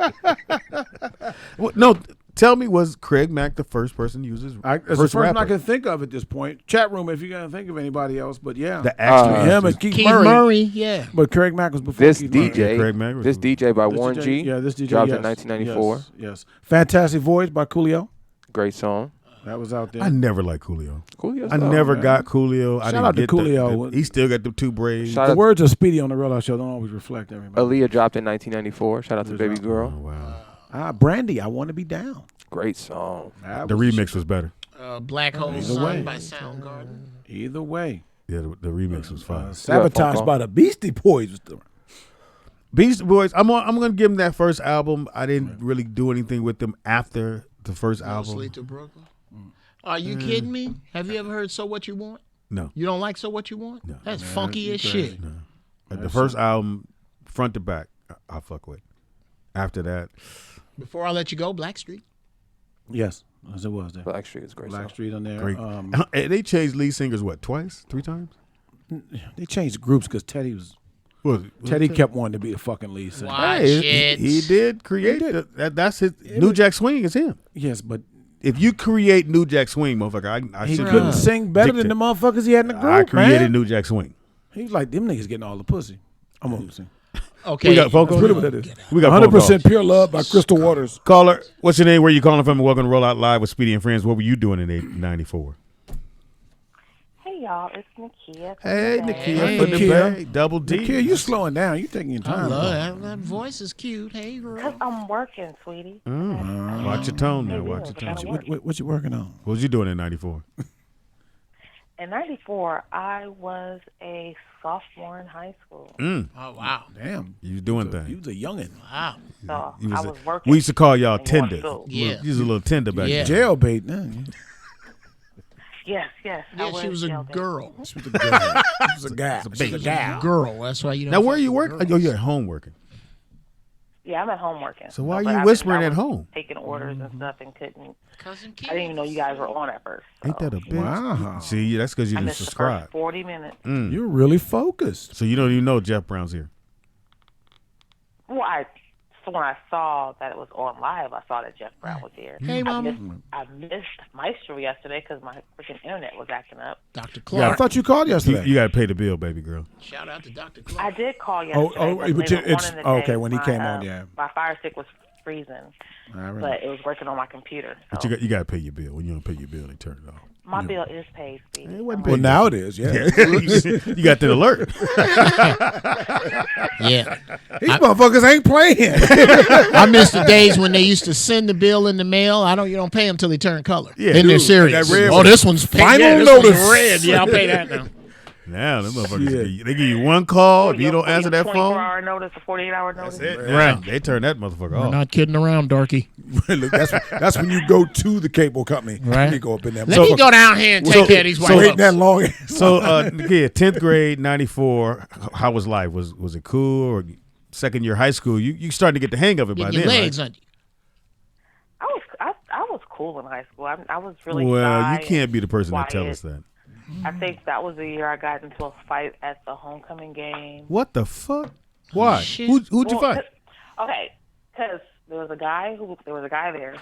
No, tell me, was Craig Mack the first person to use his It's the first first one rapper? I can think of at this point. Chat room, if you're going to think of anybody else. But yeah. The actual him and Keith Keith Murray. Murray, yeah. But Craig Mack was before This Keith Murray. DJ, Craig Mack was- this DJ by This Warren DJ, G. Yeah, this DJ. dropped yes, in 1994. Yes. Fantastic Voyage by Coolio. Great song. That was out there. I never liked Coolio. Coolio's I dope, never man. got Coolio. I Shout didn't out to get Coolio. he still got the two braids. Shout The out words of Speedy on the Real Life Show don't always reflect everybody. Aaliyah dropped in 1994. Shout out to Baby Girl. Oh, wow. Brandy, I Want to Be Down. Great song. The remix was better. Black Hole Either Sun way. by Soundgarden. Either way. Yeah, the remix was fine. Sabotage by the Beastie Boys. Was the, Beast Boys, I'm gonna give them that first album. I didn't really do anything with them after the first album. Sleep to Brooklyn. Are you kidding me? Have you ever heard So What You Want? No. You don't like So What You Want? No. That's funky as shit. No. The first album, front to back, I fuck with. After that, Before I Let You Go, Blackstreet. yes, as it was there. Blackstreet is a great. song. Blackstreet on there. great. They changed lead singers twice, 3 times. They changed groups because Teddy was. Was Teddy kept wanting to be the fucking lead singer. Watch Hey, it. he did create that's his New Jack Swing is him. Yes, but If you create New Jack Swing, motherfucker, I he should couldn't sing better than the motherfuckers he had in the group. I created man. New Jack Swing. He was like, them niggas getting all the pussy. I'm gonna sing. Okay. We got phone calls. That's really what that is. We got 100% Pure Love by Crystal Waters. Caller, what's your name? Where you calling from? And welcome to Roll Out Live with Speedy and Friends. What were you doing in '94? Hey y'all, it's Nakia. Hey, Nakia, Hey, from the Nakia. Bay, Double D. Nakia, you slowing down. You taking your I time. love that. That voice is cute. Hey, Cause girl. I'm working, sweetie. Watch your tone now. Watch your Gotta tone. work. What you working on? What was you doing in '94? In '94, I was a sophomore in high school. Oh, wow. Damn. You was doing You things. was a youngin'. Wow. So You I was was a- working. we used to call y'all and going tender. to school. Yeah. You was a little tender back Yeah. then. Jailbait. Nah. Yes. Yeah, I she was a yelled at. girl. She was a girl. She was a guy. She was a gal. Girl. That's why you don't. Now, where fuck you with work? girls. Oh, you're at home working. Yeah, I'm at home working. So why are but you I whispering was at home? Taking orders and stuff and couldn't. Cousin I didn't even know you guys were on at first. So. Ain't that a bitch? Wow. See, that's because you I didn't missed the subscribe. first 40 minutes. You're really focused. So you don't even know Geoff Brown's here. Well, so when I saw that it was on live, I saw that Geoff Brown was here. Hey, Mama. I missed Maestro yesterday because my freaking internet was acting up. Dr. I Clark. thought you called yesterday. You got to pay the bill, baby girl. Shout out to Dr. Clark. I did call yesterday. Oh, but but later it's on in the okay day, when he my, came on. Yeah. My Fire Stick was freezing, All right. but it was working on my computer. So. But you got to pay your bill. When you don't pay your bill, they turn it off. My bill is paid, Steve. It wasn't Well, paid. now it is. Yeah. you got the alert. Yeah. These motherfuckers ain't playing. I miss the days when they used to send the bill in the mail. You don't pay them till they turn color. Yeah, Then they're dude, serious. that red Oh, one. this one's paid. Final Yeah, this one's notice. red. Yeah, I'll pay that now. Now, them motherfuckers, Yeah. they give you one call. If you don't answer that phone, 24-hour notice, a 48-hour notice. that's it. Right. Now, they turn that motherfucker We're off. not kidding around, darky. Look, that's when you go to the cable company. Right. You go up in there. Let me go down here and take care of these white So folks. ain't that long. So, yeah, 10th grade, 94, how was life? Was it cool? Or second year high school? You starting to get the hang of it by Getting your then, legs right? under you. I was cool in high school. I was really Well, shy you can't be the person and that tell quiet. us that. I think that was the year I got into a fight at the homecoming game. What the fuck? Why? shit. Who'd you Well, fight? Okay, because there was a guy there,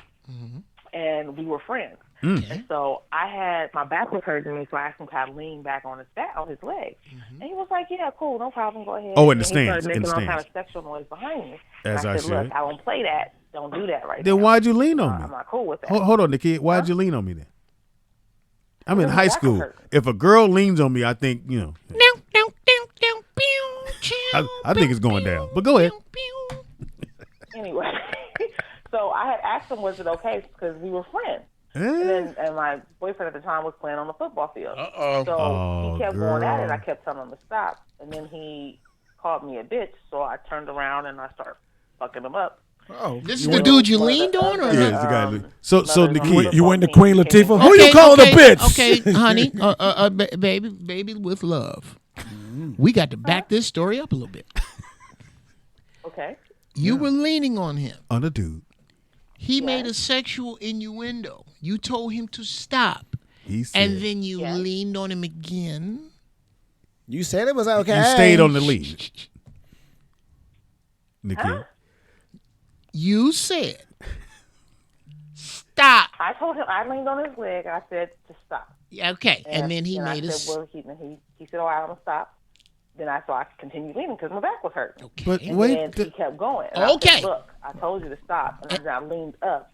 and we were friends. And so my back was hurting me, so I asked him to kind of lean back on his leg. And he was like, "Yeah, cool, no problem, go ahead." Oh, in the And he started stands, making in the all stands. kind of sexual noise behind me. As and I I said, should. "Look, I don't play that. Don't do that right Then now. why'd you lean on me? I'm not cool with that." Hold on, Nikki. Why'd you lean on me then? I'm in Because high my back was school. hurting. If a girl leans on me, I think, I think it's going down. But go ahead. Anyway, so I had asked him, was it okay, because we were friends. And my boyfriend at the time was playing on the football field. So he kept going at it. I kept telling him to stop. And then he called me a bitch. So I turned around and I started fucking him up. Oh, This is the dude you leaned on? Or Yeah, it's the guy. So Nikki, you went to Queen Latifah? Okay, Who you calling a bitch? Okay, honey, baby with love. We got to back this story up a little bit. Okay. You were leaning on him. on a dude. He made a sexual innuendo. You told him to stop. He said, And then you leaned on him again. You said it was okay. you stayed on the lead. Nikki. Huh? You said, stop. I told him, I leaned on his leg. I said to stop. Okay, and then he made I us. said, well, he said, all right, I'm going to stop. Then I continued leaning because my back was hurting. Okay. But And wait, then he kept going. And I Okay. said, look, I told you to stop. And then I leaned up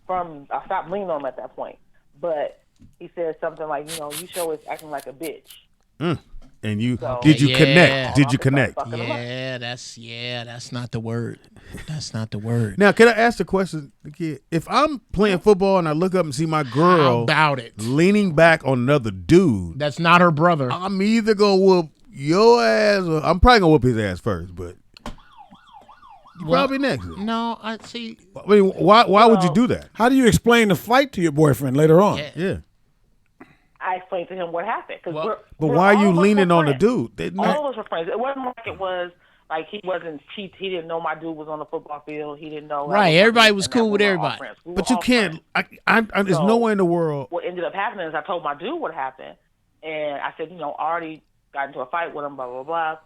I stopped leaning on him at that point. But he said something like, you sure is acting like a bitch. and you So- did you Yeah. connect? Did you connect? Fucking him up. That's not the word. That's not the word. Now, can I ask the question, Nikki? If I'm playing football and I look up and see my How girl about it? leaning back on another dude, That's not her brother. I'm either gonna whoop your ass or I'm probably gonna whoop his ass first, but probably next. No, I see. I mean, why would you do that? How do you explain the fight to your boyfriend later on? Yeah. I explained to him what happened. Well, But why are you leaning on the dude? All of us were friends. It wasn't like it was like he didn't know my dude was on the football field. He didn't know. Right, everybody was cool with everybody. But you can't. There's no way in the world. What ended up happening is I told my dude what happened, and I said, I already got into a fight with him. Blah blah blah.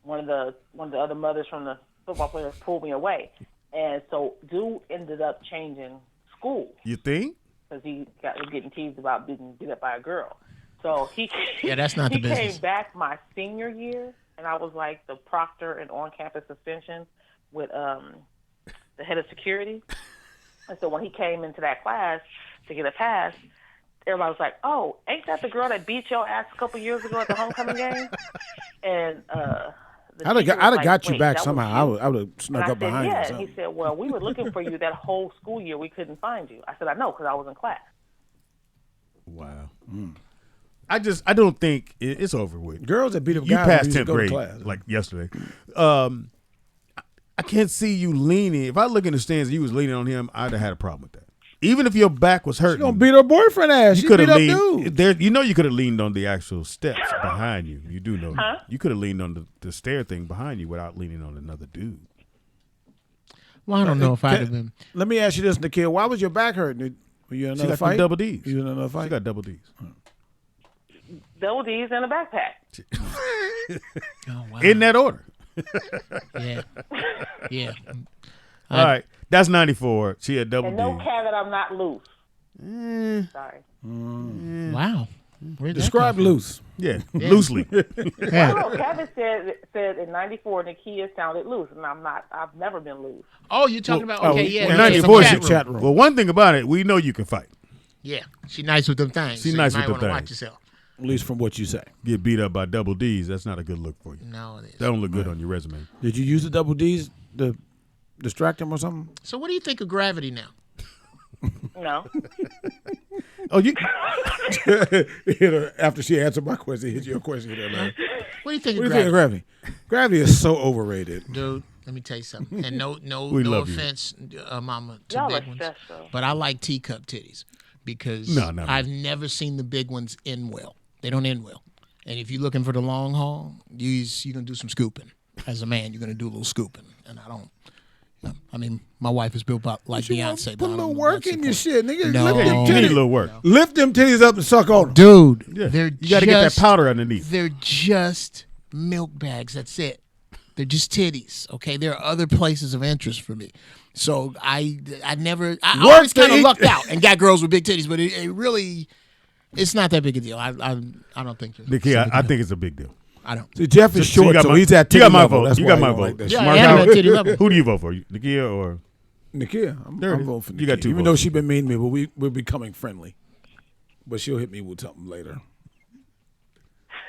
One of the other mothers from the football players pulled me away, and so dude ended up changing school You think? because he was getting teased about being beat up by a girl. So that's not the business. He came back my senior year, and I was like the proctor and on-campus suspension with the head of security. And so when he came into that class to get a pass, everybody was like, "Oh, ain't that the girl that beat your ass a couple years ago at the homecoming game?" And I'd have got you "Wait, back that was somehow. you?" I would have snuck And I up said, behind you. Or yeah. And something. he said, well, we were looking for you that whole school year. We couldn't find you. I said, I know, because I was in class. Wow. I don't think it's over with. Girls that beat up You guys passed used to 10th go to grade class. like yesterday. I can't see you leaning. If I look in the stands and you was leaning on him, I'd have had a problem with that. Even if your back was hurting, She gonna beat her boyfriend ass. you She could beat have up leaned. dude. There, you know, you could have leaned on the actual steps behind you. You do know that. You could have leaned on the stair thing behind you without leaning on another dude. Well, I don't know if I'd have been. Let me ask you this, Nikhil. Why was your back hurting? Were you in She another got fight? double D's. You in another fight? She got double D's. Double D's and a backpack. Oh, wow. In that order. Yeah. Yeah. All right. That's 94. She had double And D. no caveat, I'm not loose. Sorry. Wow. Where'd that Describe come from? loose. Yeah, loosely. Yeah. No, Kevin said in '94 Nakia sounded loose, and I'm not. I've never been loose. Oh, you're talking about okay, Well, yeah. 94 some she- chat room. Well, one thing about it, we know you can fight. Yeah, she nice with them things. She so nice you with might them wanna things. Watch yourself. At least from what you say. Get beat up by double D's. That's not a good look for you. No, it is. That don't look good on your resume. Did you use the double D's to distract him or something? So, what do you think of gravity now? No. Oh, you. After she answered my question, hit your question. What do you think What of do you think of gravity? gravity? Gravity is so overrated. Dude, let me tell you something. And no We no love you. offense, Mama, to Y'all big are ones. special. But I like teacup titties because No, no. I've never seen the big ones end well. They don't end well. And if you're looking for the long haul, you're going to do some scooping. As a man, you're going to do a little scooping. And I don't. I mean, my wife is built up like Beyonce. Put but a I little don't know work what's in your important. shit, nigga. No. Lift them You need a titties. little work. Lift them titties up and suck on them. Dude, Yeah. they're You got to get that just- powder underneath. They're just milk bags. That's it. They're just titties. Okay, there are other places of interest for me. So I Work always kind to of eat- lucked out and got girls with big titties, but it really, it's not that big a deal. I don't think. it's Nikki, a big I deal. think it's a big deal. I don't. See, Jeff is So you short, got so my- he's at you titty got my level. vote. That's You why got he my don't vote. like that Yeah, shit. Mark, I am how- at titty level. Who do you vote for? Nikia or? Nikia. There it I'm is. voting for You got Nikia. two Even though votes. she's been mean to me, but we're becoming friendly. But she'll hit me with something later.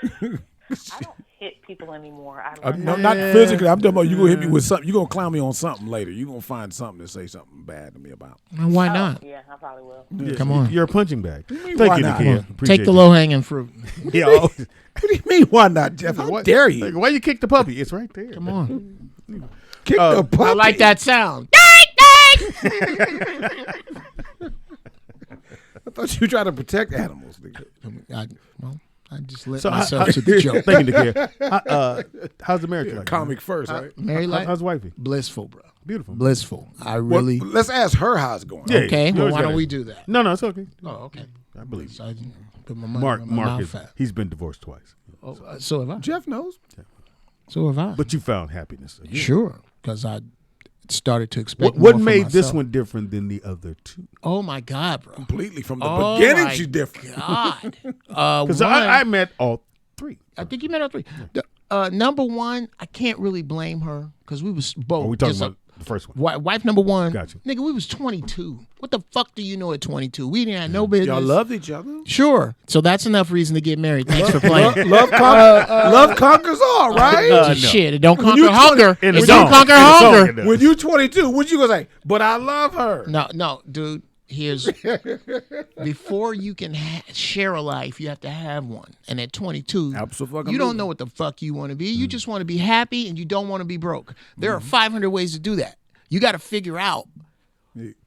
I don't hit people anymore. I learned No, that. not physically. I'm talking about you gonna hit me with something. You gonna clown me on something later. You gonna find something to say something bad to me about. Well, why not? Yeah, I probably will. Yeah, Come on. You're a punching bag. Thank why you, not? Nikia. Appreciate Take the you. low hanging fruit. Yeah. Oh, What do you mean? Why not, Jeff? How dare you? like, why you kick the puppy? It's right there. Come on. Kick the puppy. I like that sound. I thought you tried to protect animals. Nigga. I just let So myself to the joke. Thank you, Nikia. How's the marriage like? Comic first, right? Married life? How's wifey? Blissful, bro. Beautiful. Blissful. I Well, really. let's ask her how it's going. Yeah. Okay, you well, always why don't gotta- we do that? No, it's okay. Oh, okay. I believe you. So I put my money where my Mark mouth is. at. He's been divorced twice, Oh, so have I. Jeff knows. So have I. but you found happiness. again. Sure, because I started to expect. What more from made this myself. one different than the other two? Oh my God, bro! Completely from the Oh beginning, my she's different. God, Because one, I met all three. I think you met all three. Number one, I can't really blame her because we was both. Are we talking just about the first one? wife number one? Gotcha. Nigga, we was 22. What the fuck do you know at 22? We didn't have no business. Y'all loved each other. Sure. So that's enough reason to get married. Thanks for playing. Love conquers all, right? no. Shit, it don't When conquer you hunger. In It the don't song. conquer In the song hunger. it does. When you 22, what you gonna say? But I love her. No, dude. Here's before you can share a life, you have to have one. And at 22, Absolutely. you don't know what the fuck you want to be. You just want to be happy, and you don't want to be broke. There are 500 ways to do that. You got to figure out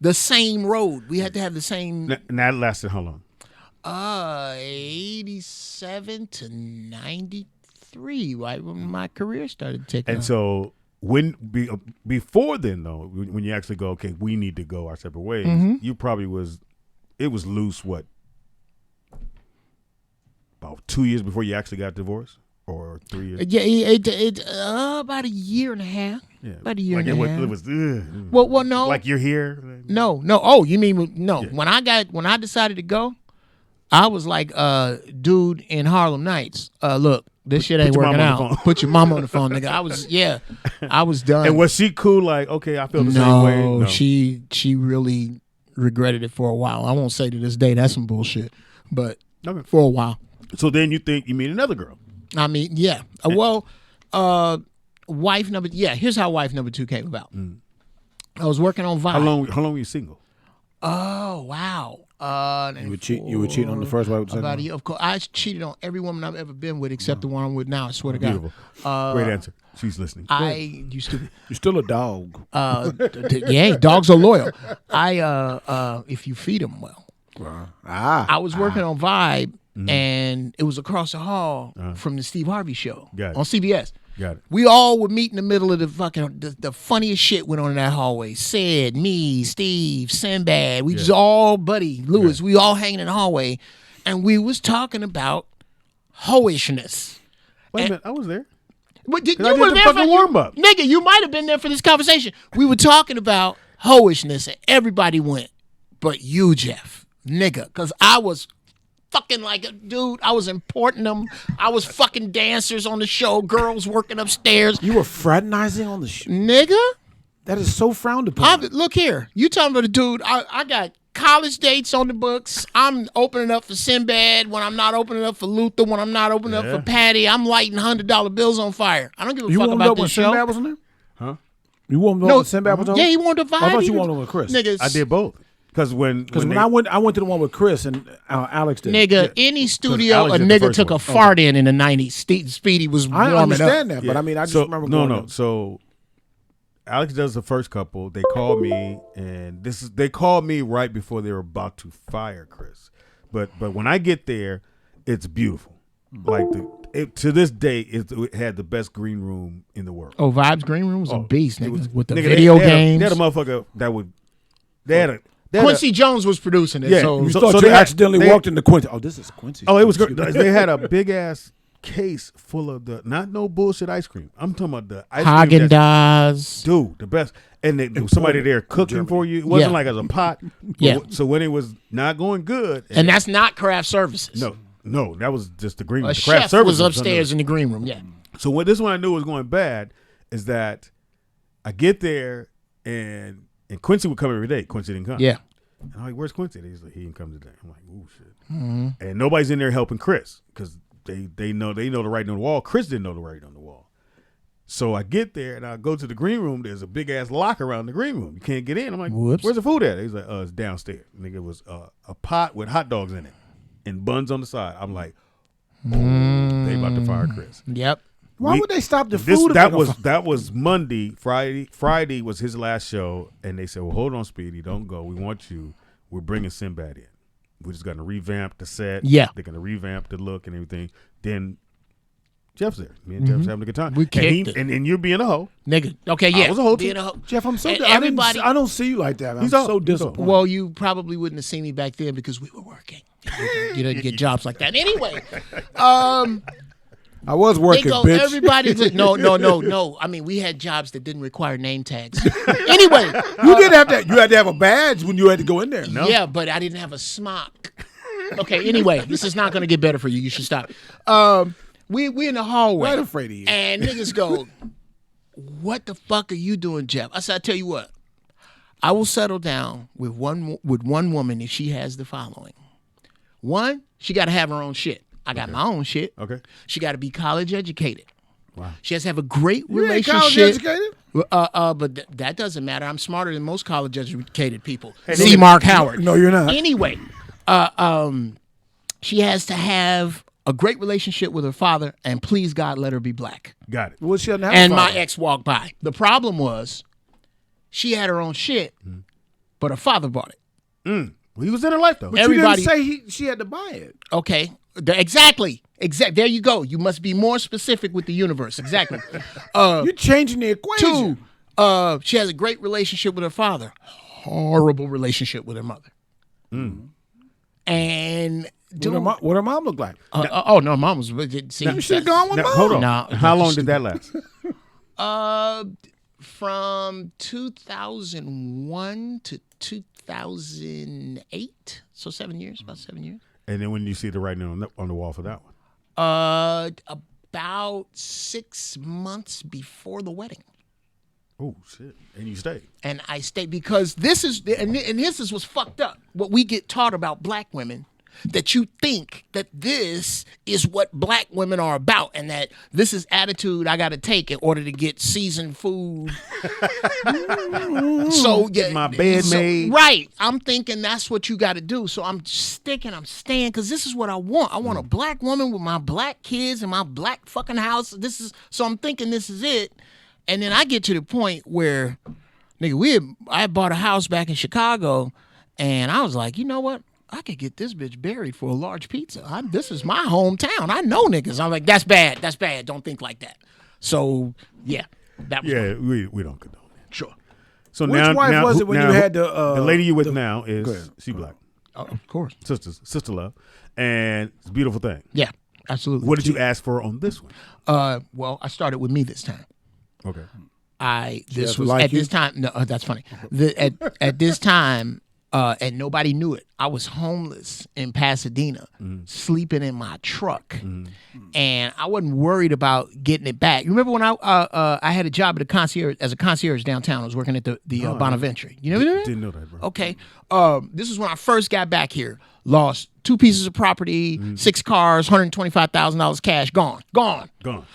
the same road. We had to have the same. And that lasted how long? 87 to 93, right when my career started taking And off. so before then, though, when you actually go, okay, we need to go our separate ways, you probably it was loose, what, about 2 years before you actually got divorced? Or 3 years? Yeah, about a year and a half. Yeah. About a year like and a it half. was Well, no. like you're here? No. Oh, you mean no? Yeah. When I decided to go, I was like, dude in Harlem Nights. Look, this shit ain't your working mama on the out. phone. Put your mama on the phone, nigga. I was done. And was she cool? Like, okay, I feel the same way. No, she really regretted it for a while. I won't say to this day that's some bullshit, but Okay. for a while. So then you think you meet another girl? I mean, yeah. Wife number. Yeah, here's how wife number 2 came about. I was working on Vibe. How long were you single? Oh wow. You were cheating on the first wife. About a year. Of course, I cheated on every woman I've ever been with except the one I'm with now. I swear to God. Beautiful. Great answer. She's listening. You stupid. You're still a dog. Yeah, dogs are loyal. If you feed them well. I was working on Vibe, and it was across the hall from the Steve Harvey show on CBS. Got it. We all would meet in the middle of the fucking the funniest shit went on in that hallway. Sid, me, Steve, Sinbad. We just all buddy Lewis. We all hanging in the hallway, and we was talking about hoishness. Wait a minute, I was there. But you I did were the there fucking warm-up. Nigga, you might have been there for this conversation. We were talking about hoishness, and everybody went, but you, Geoff, nigga, because I was fucking like a dude. I was importing them. I was fucking dancers on the show, girls working upstairs. You were fraternizing on the show? Nigga? That is so frowned upon. Look here. You talking about a dude. I got college dates on the books. I'm opening up for Sinbad when I'm not opening up for Luther, when I'm not opening up for Patty. I'm lighting $100 bills on fire. I don't give a fuck about this show. Sinbad was on there? Huh? You warmed up when Sinbad was on? Yeah, he warmed up Vibe. I thought you warmed up with Chris. Niggas. I did both. Because when I went to the one with Chris and Alex did. Nigga, any studio a nigga took a fart in the 90s. Speedy was warming up. I understand that, but I mean, I just remember going No. So Alex does the first couple. They called me, and they called me right before they were about to fire Chris. But when I get there, it's beautiful. Like to this day, it had the best green room in the world. Oh, Vibe's green room was a beast, nigga. With the nigga, video games. They had a motherfucker that would. Quincy Jones was producing it. Yeah, so they accidentally walked into Quincy. Oh, this is Quincy. Oh, it was great. They had a big ass case full of not no bullshit ice cream. I'm talking about the ice cream. Haagen-Dazs. Dude, the best. And there was somebody there cooking for you. It wasn't like as a pot. Yeah. So when it was not going good. And that's not craft services. No, that was just the green room. A The craft chef services was upstairs in the green room, yeah. So when this one I knew was going bad is that I get there and Quincy would come every day. Quincy didn't come. Yeah. And I'm like, where's Quincy? He's like, he didn't come today. I'm like, ooh, shit. Mm-hmm. And nobody's in there helping Chris because they know the writing on the wall. Chris didn't know the writing on the wall. So I get there and I go to the green room. There's a big ass lock around the green room. You can't get in. I'm like, where's the food at? He's like, it's downstairs. Nigga, it was a pot with hot dogs in it and buns on the side. I'm like, they about to fire Chris. Yep. Why would they stop the food? That was Monday. Friday was his last show, and they said, "Well, hold on, Speedy, don't go. We want you. We're bringing Sinbad in. We're just going to revamp the set. Yeah, they're going to revamp the look and everything." Then Geoff's there. Me and Geoff's having a good time. We kicked it. And you're being a hoe, nigga. Okay, yeah, I was a hoe being too. a hoe. Geoff, I'm so everybody. I don't see you like that. I'm so disappointed. Well, you probably wouldn't have seen me back then because we were working. You didn't get jobs like that. Anyway, I was working, bitch. Everybody, no. I mean, we had jobs that didn't require name tags. Anyway, you did have that. You had to have a badge when you had to go in there. No? Yeah, but I didn't have a smock. Okay. Anyway, this is not going to get better for you. You should stop. We in the hallway. Right afraid of you. And niggas go, "What the fuck are you doing, Geoff?" I said, "I tell you what, I will settle down with one woman if she has the following. One, she got to have her own shit. I got my own shit. Okay. She got to be college educated. Wow. She has to have a great You ain't relationship. college educated? But that doesn't matter. I'm smarter than most college educated people. See Marc Howard. No, you're not. Anyway, she has to have a great relationship with her father, and please God, let her be black. Got it. Well, she doesn't have And a my father. ex walked by. The problem was, she had her own shit, but her father bought it. Well, he was in her life though. But Everybody you didn't say she had to buy it. Okay. Exactly. There you go. You must be more specific with the universe. Exactly. You're changing the equation. Two, she has a great relationship with her father. Horrible relationship with her mother. And what her mom look like? No, mom was. See, you should have gone with mom. Hold on. No, How long did that last? From 2001 to 2008, so 7 years, about 7 years. And then when you see the writing on the wall for that one? About 6 months before the wedding. Oh shit! And you stayed. And I stayed because this is what's fucked up. What we get taught about black women, that you think that this is what black women are about and that this is attitude I got to take in order to get seasoned food. So Get my bed made. Right. I'm thinking that's what you got to do. So I'm staying because this is what I want. I want a black woman with my black kids and my black fucking house. So I'm thinking this is it. And then I get to the point where, nigga, I bought a house back in Chicago, and I was like, you know what? I could get this bitch buried for a large pizza. This is my hometown. I know niggas. I'm like, that's bad. That's bad. Don't think like that. So, yeah. That was we don't condone that. Sure. So Which now, wife was it when you had the lady you with now is she black? Of course. Sister love, and it's a beautiful thing. Yeah, absolutely. What did you ask for on this one? Well, I started with me this time. Okay. This Jeff was like at you? this time. No, that's funny. At this time, and nobody knew it. I was homeless in Pasadena, sleeping in my truck, and I wasn't worried about getting it back. You remember when I had a job as a concierge downtown? I was working at the Bonaventure. You know that? Didn't know that, bro. Okay. This is when I first got back here. Lost 2 pieces of property, 6 cars, $125,000 cash, gone.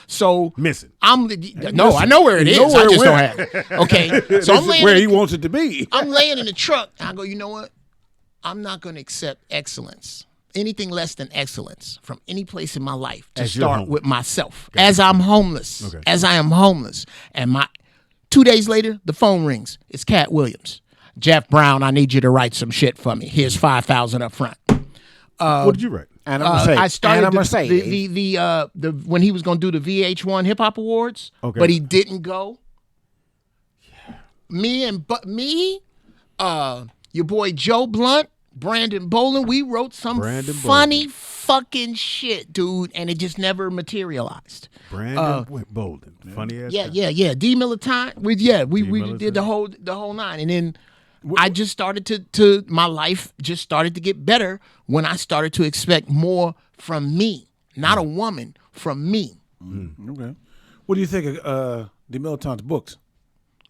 So Missing. I know where it is. I just don't have it. Okay. So I'm laying where he wants it to be. I'm laying in the truck, and I go, you know what? I'm not going to accept excellence, anything less than excellence from any place in my life to start with myself. Okay. As I'm homeless. Okay. As I am homeless. And 2 days later, the phone rings. It's Cat Williams. Jeff Brown, I need you to write some shit for me. Here's $5,000 up front. What did you write? And I started the when he was going to do the VH1 Hip Hop Awards, but he didn't go. Yeah. Your boy Joe Blunt, Brandon Bolin, we wrote some funny fucking shit, dude, and it just never materialized. Brandon Bolin, funny ass. Yeah. D Militant, we did the whole nine, and then I just started to my life just started to get better when I started to expect more from me, not a woman, from me. Okay. What do you think of D Militant's books?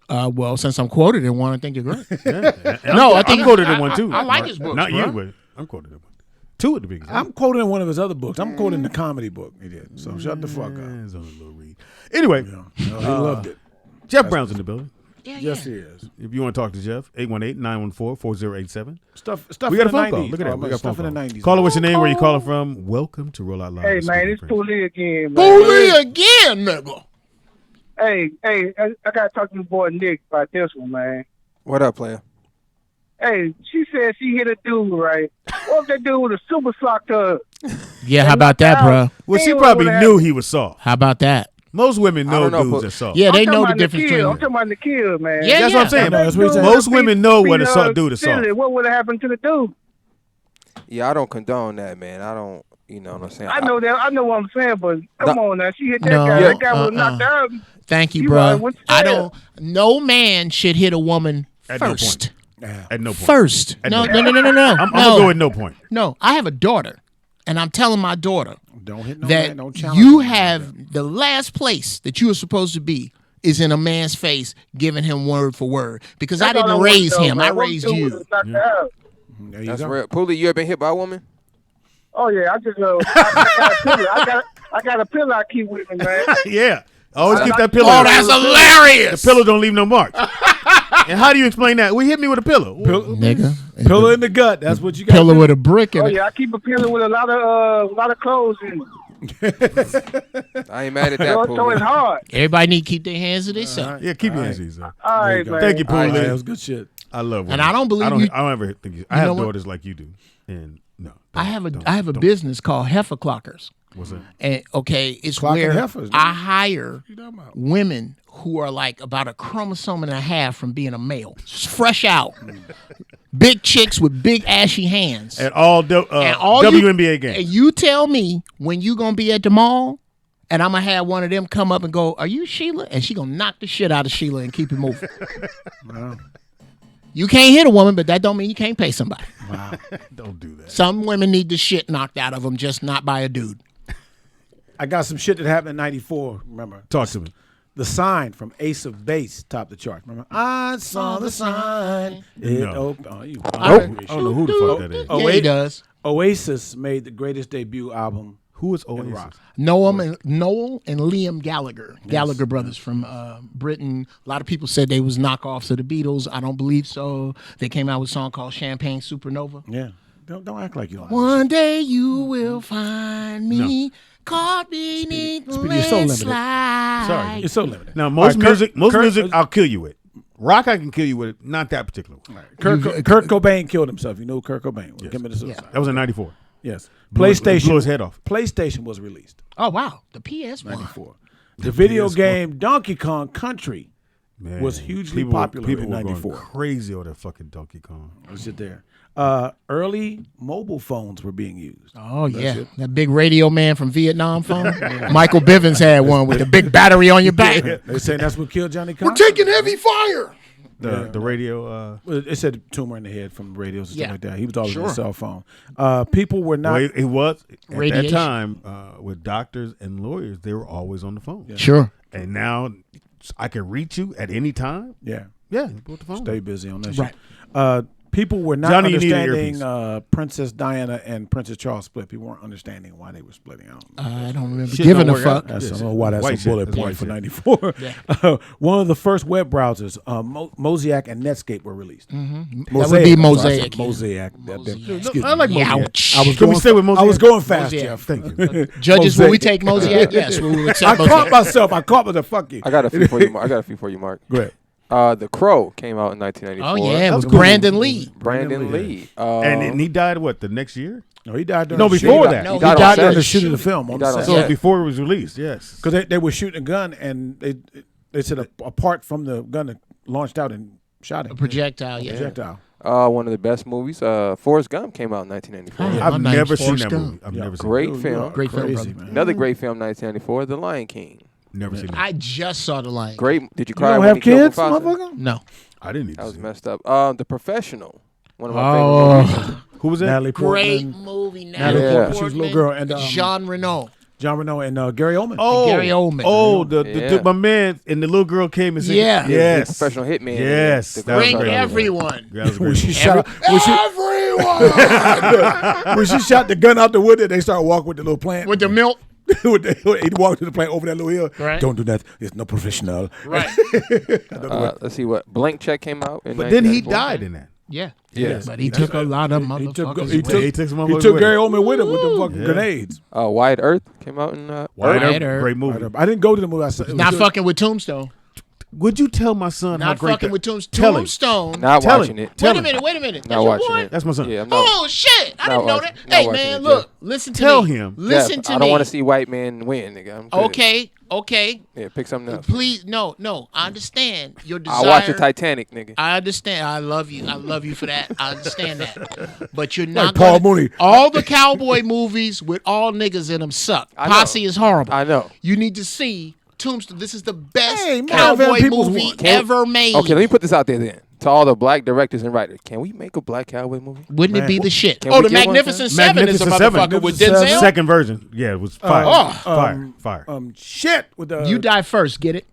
Well, since I'm quoted in one, I think you're great. I think I'm quoted in one too. I like his books. Not bro. you, but I'm quoted in one. 2 at the beginning. I'm quoting in one of his other books. I'm quoting the comedy book he did. So shut the fuck up. It's only a little read. Anyway, he loved it. Jeff Brown's in the building. Yes, he is. If you want to talk to Jeff, 818-914-4087. Stuff we got a in the phone call. 90s. Look at that. We got a stuff phone in the call. 90s. Caller, what's your name? Where you calling from? Welcome to Roll Out Loud. Hey, man, it's Poolie again, man. Poolie again, nigga. Hey, I got to talk to my boy Nick about this one, man. What up, player? Hey, she said she hit a dude, right? What if that dude with a super sock to her? Yeah, how about that, bro? Well, she probably knew he was soft. How about that? Most women know dudes are soft. Yeah, they know the difference between I'm talking about the kill, man. Yeah, that's what I'm saying. That's what Most women know when a soft dude is soft. What would have happened to the dude? Yeah, I don't condone that, man. I don't, you know what I'm saying? I know that. I know what I'm saying, but come on now. She hit that guy. That guy would knock her out. Thank you, bro. No man should hit a woman first. At no point. First. No. I'm going to go at no point. No, I have a daughter, and I'm telling my daughter don't hit no that man, don't challenge you him. have the last place that you are supposed to be is in a man's face, giving him word for word. Because I didn't raise him. I raised you. That's real. Poolie, you ever been hit by a woman? Oh, yeah. I just I got a pillow I keep with me, man. Yeah. Always keep that pillow. Oh, that's hilarious. The pillow don't leave no marks. And how do you explain that? We hit me with a pillow. Nigga. Pillow in the gut. That's what you got. Pillow with a brick in it. Oh, yeah. I keep a pillow with a lot of clothes in it. I ain't mad at that, Poolie. So it's hard. Everybody need to keep their hands to themselves. Yeah, keep your hands to yourself. All right, man. Thank you, Poolie. That was good shit. I love women. And I don't believe you. I don't ever think you. I have daughters like you do. And no. I have a business called Heifer Clockers. What's that? And it's Clocking where heifers, I hire women who are like about a chromosome and a half from being a male, fresh out, big chicks with big ashy hands, At all WNBA games. And you tell me when you gonna be at the mall, and I'm gonna have one of them come up and go, "Are you Sheila?" And she gonna knock the shit out of Sheila and keep it moving. Wow. You can't hit a woman, but that don't mean you can't pay somebody. Wow. Don't do that. Some women need the shit knocked out of them, just not by a dude. I got some shit that happened in '94. Remember? Talk to me. The Sign from Ace of Base topped the chart. Remember? I saw the sign. No. I don't know who the fuck that is. Yeah, he does. Oasis made the greatest debut album. Who is in Oasis? rock. Noel and Liam Gallagher, Gallagher brothers from Britain. A lot of people said they was knockoffs of the Beatles. I don't believe so. They came out with a song called Champagne Supernova. Yeah. Don't act like you don't. One day you will find me caught beneath the Speedy, you're so limited. landslide. Sorry. You're so limited. Now, most All right, music, I'll kill you with. Rock, I can kill you with. Not that particular one. Kurt Cobain killed himself. You know who Kurt Cobain was. Committed suicide. That was in '94. Yes. Blew PlayStation his head off. PlayStation was released. Oh, wow. The PS1. 94. The video game Donkey Kong Country Man, was hugely people popular people in were '94. going crazy on that fucking Donkey Kong. Was it there? Early mobile phones were being used. Oh, yeah. That big radio man from Vietnam phone. Michael Bivins had one with the big battery on your back. They saying that's what killed Johnny Cochran. We're taking heavy fire. The radio. It said tumor in the head from radios and stuff like that. He was always on Sure. a cell phone. People were not. Well, it was at Radiation. that time with doctors and lawyers. They were always on the phone. Sure. And now I can reach you at any time. Yeah. Yeah, you put the phone. Stay busy on that Right. shit. People were not Johnny, you need an understanding Princess Diana and Princess Charles split. People weren't understanding why they were splitting. I don't remember Shit giving don't a work out. fuck. That's, I Yes. don't know why that's White a shit. bullet That's point white for shit. '94. One of the first web browsers, Mosaic and Netscape, were released. That would be Mosaic. Mosaic. Excuse I like me. Mosaic. Ouch. I was Can we going. stay with I was Mosaic? going fast, Mosaic. Jeff. Thank you. Judges, will we Mosaic. take Mosaic? Yes, we will I accept caught Mosaic. myself. I caught myself. Fuck you. I got a few for you. I got a few for you, Mark. Go ahead. The Crow came out in 1994. Oh, yeah. It was cool. Brandon Lee. Brandon Lee. And he died what the next year? No, he died during No, the before shooting. that. No, He he died died during on the the shooting of the shoot. film on He the died on set. So Yeah. before it was released, yes. Because they were shooting a gun and they said a part from the gun that launched out and shot him. A projectile, yeah. Projectile. One of the best movies. Forrest Gump came out in 1994. Yeah. I've my name's never seen Forrest that Gump. movie. I've never seen Great it. film. Great film, Crazy, brother. man. Another great film, 1994, The Lion King. Never seen it. I just saw The Lion. Great. Did you You cry don't when have he killed kids, Mufasa? motherfucker? No. I didn't even That was see it. messed up. The Professional. One of my favorite movies. Who was that? Natalie Great Portman. movie. Natalie Yeah. Portman. She was a little girl. And Jean Reno. John Reno and Gary Oldman. Oh, Gary Oldman. Oh, Yeah. my man and the little girl came and said, Yeah. yes, The Professional Hitman. Yes, The that was Bring great. everyone. That was when great. she shot, when she shot the gun out the window, they started walking with the little plant. With the milk. He walked to the plant over that little hill. Right. Don't do that. It's no professional. Right. Let's see what Blank Check came out in But then he 1994. died in that. Yeah. Yes. But he took a lot of motherfuckers. He away. took some He motherfuckers took with Gary him. Oldman with him with the fucking grenades. Wyatt Earth came out in White Earth. Earth, great movie. I didn't go to the movie. I saw, it Not was fucking with Tombstone. Would you tell my son how Not great fucking that? with Tell him. Tombstone. Not Tell watching him. it. Tell Wait a him. minute. Wait a minute. That's Not your watching boy? it. That's my son. Yeah, I'm not. Oh shit! I Not didn't know watching- that. not Hey watching man, it, look, Jeff. listen to Tell me. him. Listen Jeff, to I me. don't want to see white men win, nigga. I'm good. Okay. Yeah, pick something else. Please, no. I understand your desire. I'll watch the Titanic, nigga. I understand. I love you. I love you for that. I understand that. But you're not Paul gonna- Mooney. All the cowboy movies with all niggas in them suck. I know. Posse is horrible. I know. You need to see Tombstone. This is the best Hey, man, cowboy people's movie one. ever made. Okay, let me put this out there then. To all the black directors and writers, can we make a black cowboy movie? Wouldn't it be the shit? Can Oh, we the get one, Magnificent Sam? Seven is a Magnificent Seven. motherfucker with Magnificent Denzel. Second version. Yeah, it was fire. Fire. Shit with the You die first. Get it?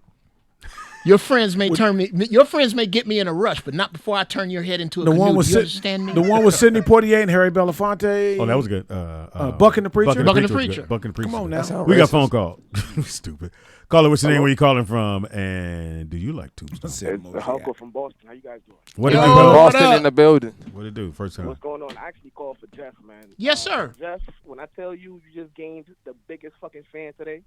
Your friends may turn me. Your friends may get me in a rush, but not before I turn your head into a the canoe. one with Do you understand me? the one with Sidney Poitier and Harry Belafonte. Oh, that was good. Buck and the Preacher. Buck and the was Preacher. good. Buck and the Preacher. Come on was now. good. We got a racist. phone call. Stupid. Caller, what's your name? Where you calling from? And do you like Tombstone? It's the Hulk from Boston. How you guys doing? What did Yo, you do? what Boston up? in the building. What did it do? First time. What's going on? I actually called for Geoff, man. Yes, sir. Jeff, when I tell you, you just gained the biggest fucking fan today.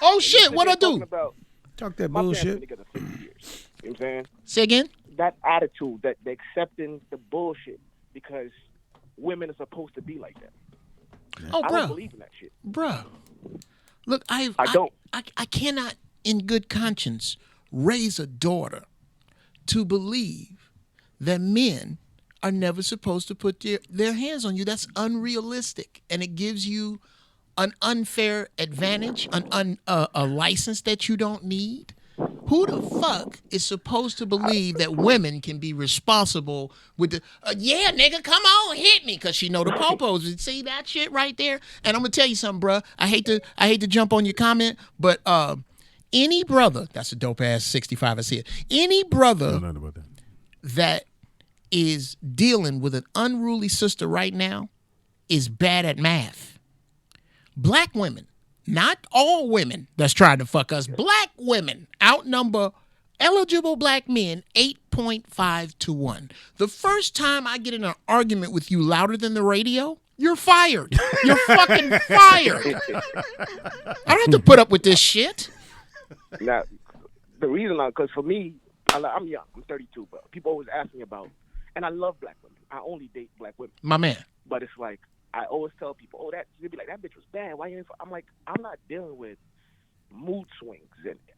Oh shit! What I do? About, Talk that my bullshit. Been together 50 years. You know what I'm saying? Say again. That attitude, that the accepting the bullshit because women are supposed to be like that. Oh, I bro. don't believe in that shit. Bruh, look, I don't. I cannot, in good conscience, raise a daughter to believe that men are never supposed to put their hands on you. That's unrealistic, and it gives you an unfair advantage, a license that you don't need. Who the fuck is supposed to believe that women can be responsible with the yeah, nigga, come on, hit me, cause she know the popos. See that shit right there? And I'm gonna tell you something, bruh. I hate to jump on your comment, but any brother, that's a dope ass 65 I see it. Any brother Nothing about that. that is dealing with an unruly sister right now, is bad at math. Black women, not all women that's trying to fuck us, black women outnumber eligible black men 8.5 to 1. The first time I get in an argument with you louder than the radio, you're fired. You're fucking fired. I don't have to put up with this shit. Now, the reason, because for me, I'm young. I'm 32, but people always ask me about, and I love black women. I only date black women. My man. But it's like, I always tell people, they'll be like, that bitch was bad. Why you ain't? I'm like, I'm not dealing with mood swings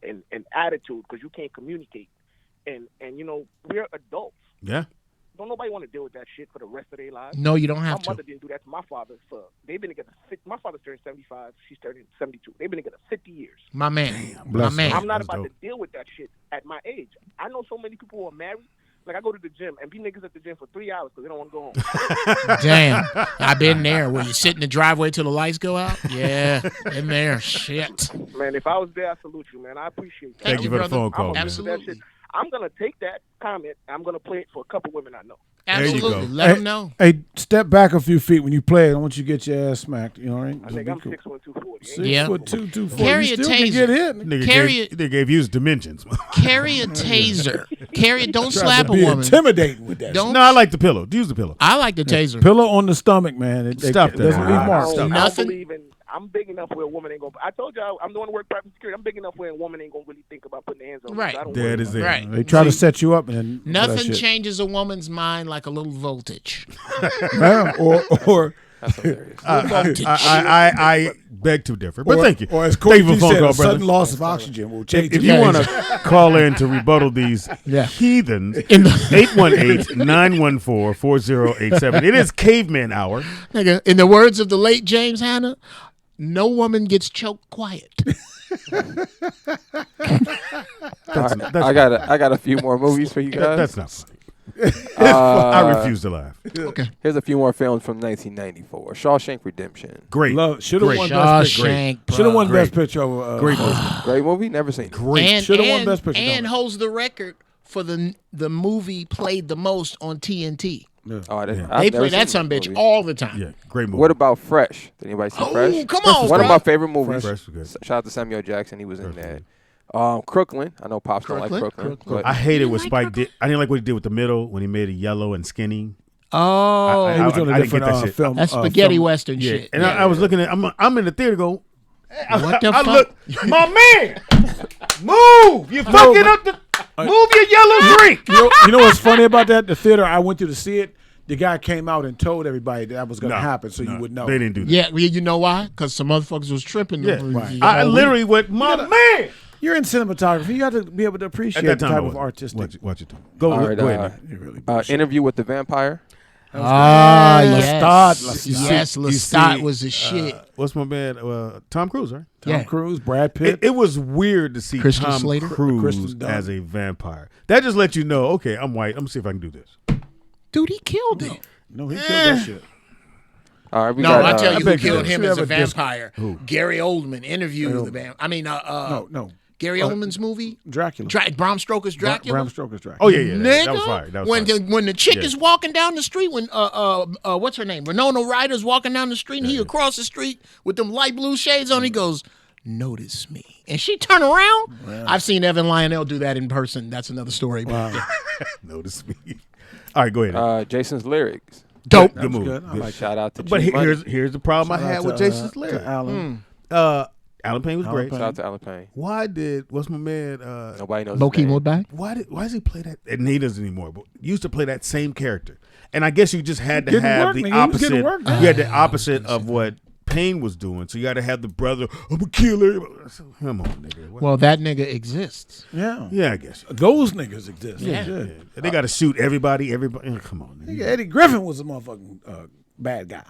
and attitude because you can't communicate. And we're adults. Yeah. Don't nobody want to deal with that shit for the rest of their lives. No, you don't have My mother didn't do that to my father. They've been together. My father's turning 75. She's turning 72. They've been together 50 years. My man. My man. I'm not about to deal with that shit at my age. I know so many people who are married. Like, I go to the gym and be niggas at the gym for 3 hours because they don't want to go home. Damn. I've been there where you sit in the driveway till the lights go out. Yeah, in there. Shit. Man, if I was there, I salute you, man. I appreciate that. Thank you for the phone call, man. Absolutely. I'm going to take that comment and I'm going to play it for a couple women I know. Absolutely. Let them know. Hey, step back a few feet when you play it. I want you to get your ass smacked. You know what I mean? I think I'm 6'1", 240. 6'2", 240. Carry you a still taser. Can get hit. They gave you his dimensions. Carry a taser. Don't Try slap to a be woman. Intimidating with that. Don't. No, I like the pillow. Use the pillow. I like the taser. Pillow on the stomach, man. Stop that. Doesn't leave marks. I Nothing. believe in. I'm big enough where a woman ain't gonna. I told y'all I'm doing work private security. I'm big enough where a woman ain't gonna really think about putting their hands on me. Right. So I don't That worry is about it. Right. They try to set you up, and Nothing changes a woman's mind like a little voltage. Yeah, or That's hilarious. I beg to differ, but thank you. Or as Thank you Corey for the phone said, call, a sudden brother. loss of oxygen will change. If you want to call in to rebuttal these heathens, 818-914-4087. It is caveman hour. Nigga, in the words of the late James Hanna, no woman gets choked quiet. I got a few more movies for you guys. That's not funny. I refuse to laugh. Okay. Here's a few more films from 1994. Shawshank Redemption. Great. Should have won Best Picture. Should have won Best Picture over. Great movie. Great movie. Never seen it. Great. Should have won Best Picture. And holds the record for the movie played the most on TNT. Yeah. Oh, They play that son bitch all the time. Yeah, great movie. What about Fresh? Did anybody see Fresh? Oh, come on, One of bro. my favorite movies. Fresh was good. Shout out to Samuel Jackson. He was in that. Crooklyn. I know Pops don't like Crooklyn. But I hated what Spike did. I didn't like what he did with the middle when he made it yellow and skinny. Oh, He was on a I didn't get that different shit. film. that's spaghetti film. western Yeah, shit. and I was looking at. I'm in the theater. Go. What the I fuck? look, my man, move! You fucking up the. Move your yellow drink. You know what's funny about that? The theater I went to see it, the guy came out and told everybody that was going to happen, so you would know. They didn't do that. Yeah, you know why? Because some motherfuckers was tripping. Yeah, Right. I literally went, my man. You're in cinematography. You got to be able to appreciate At that the time, type I of wasn't. artistic. Watch it. Go All right, ahead. Interview with the Vampire. Ah, Lestat. yes, Lestat was the shit. What's my man? Tom Cruise, right? Tom Cruise, Brad Pitt. It was weird to see Christian Tom Slater? Cruise Kristen Dunst. as a vampire. That just lets you know, okay, I'm white. I'm going to see if I can do this. Dude, he killed it. No, he killed that shit. All right, we No, got, I tell you who bet killed you him should as a have a disc- vampire. Gary Oldman interviewed the vampire. I mean, No. Gary Oldman's movie, Dracula. Bram Stoker's Dracula. Bram Stoker's Dracula. Oh, yeah. Nigga, That was fire. That was when fire. when the chick Yeah. is walking down the street, when what's her name, Winona Ryder's walking down the street, and he across the street with them light blue shades on, he goes, "Notice me," and she turn around. I've seen Evan Lionel do that in person. That's another story. Notice me. All right, go ahead. Jason's lyrics. Dope. Good move. good. I Good. like Shout out to But G Money. here's the problem I had with Jason's to lyrics. Alan. Alan Payne was great. Shout out to Alan Payne. Why did what's my man? Nobody knows Bokeem his name. Woodbine. Why does he play that? And he doesn't anymore. But used to play that same character. And I guess you just had to Getting have work, the nigga. He was getting opposite. work. You had the opposite of what Payne was doing. So you got to have the brother. I'm a killer. Come on, nigga. What? Well, that nigga exists. Yeah. Yeah, I guess. Those niggas exist. Yeah. They got to shoot everybody. Come on. Nigga, Eddie Griffin was a motherfucking bad guy.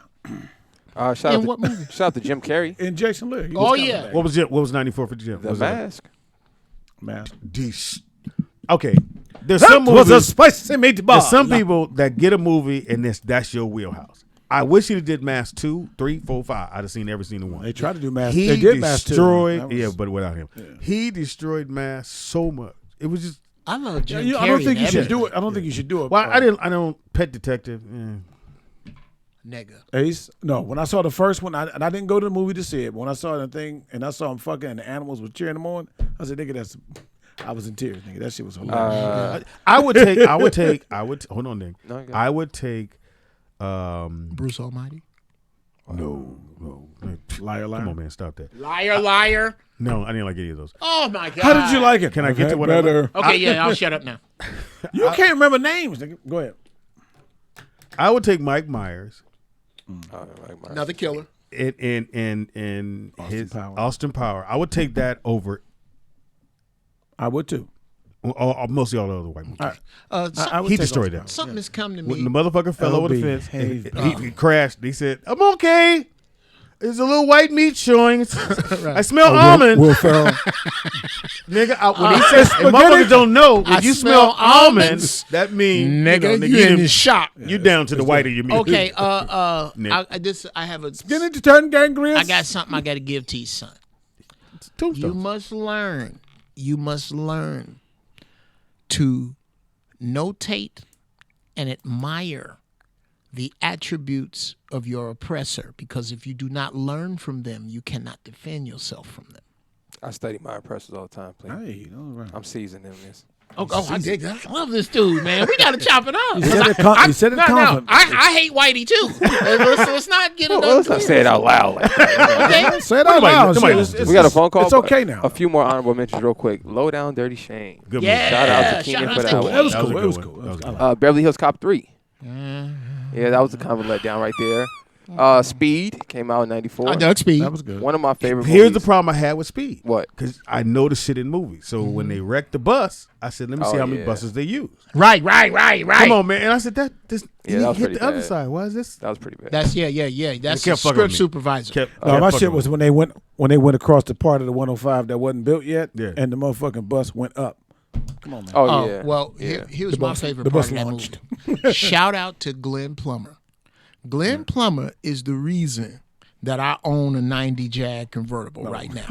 Shout In out what to, movie? shout out to Jim Carrey. And Jason Lear. Oh, yeah. What was 94 for Jim? The Was Mask. Man. Okay. There's That some was a movies. spicy meatball. There's some people that get a movie and that's your wheelhouse. I wish he did Mask 2, 3, 4, 5. I'd have seen every single one. They tried to do Mask. He They did Mask 2. destroyed, That was- yeah, but without him, he destroyed Mask so much. It was just. I love Jim Carrey. I don't think you in should that do it. I don't think you should do it. Well, I don't. Pet Detective. nigga. Ace? No, when I saw the first one, and I didn't go to the movie to see it, but when I saw the thing and I saw him fucking and the animals were cheering him on, I said, nigga, I was in tears, nigga. That shit was hilarious. I would take, hold on, Nick. No, I would take, Bruce Almighty. no. Liar. Come on, man, stop that. Liar. No, I didn't like any of those. Oh my God. How did you like it? Can I get to what I like? Okay, yeah, I'll shut up now. You can't remember names, nigga. Go ahead. I would take Mike Myers. Another killer. In his Power. Austin Power. I would take that over I would too. mostly all the other white movies. I would He take destroyed Austin that. Something has come to When me. the motherfucker fell over the LB, fence, hey, he crashed. He said, "I'm okay. There's a little white meat showing. I smell almond." Will Ferrell. Nigga, when he says, and motherfuckers don't know, when I you smell smell almonds, that means Nigga, nigga, you in done- the shop. You down to the white of your meat. Okay, Nick. I have a. Get into turn gangrene. I got something I got to give to you, son. You must learn. You must learn to notate and admire the attributes of your oppressor, because if you do not learn from them, you cannot defend yourself from them. I study my oppressors all the time, please. Hey, all right. I'm seasoned in this. Oh, I dig that. I love this dude, man. We got to chop it up. You said it, you said it confident. I hate Whitey too. Let's not get it Well, let's not say it out loud like that. Okay? Say it out loud. somebody Shit, listen. We got a phone call. It's okay now. A few more honorable mentions real quick. Low Down Dirty Shame. Good Yeah. Shout out to Shout Keenan out for to that Keenan. That was That was cool. a It was good cool. one. That was That was cool. Beverly Hills Cop 3. Yeah, that was a kind of a letdown right there. Speed came out in '94. I dug Speed. That was good. One of my favorite Here's the movies. problem I had with Speed. What? Because I know the shit in movies. So when they wrecked the bus, I said, let me see Oh, how many yeah. buses they use. Right. Come on, man. And I said, Yeah, he that was hit pretty the other bad. side. Why is this? That was pretty bad. That's yeah. That's the kept fucking script with me. supervisor. Kept No, my fucking shit was with when they went across the part of the 105 that wasn't built yet, Yeah. and the motherfucking bus went up. Come on, man. Oh, yeah. Well, yeah. here was The my bus- favorite the part bus of that launched. movie. Shout out to Glenn Plummer. Glenn Plummer is the reason that I own a 90 Jag convertible right now.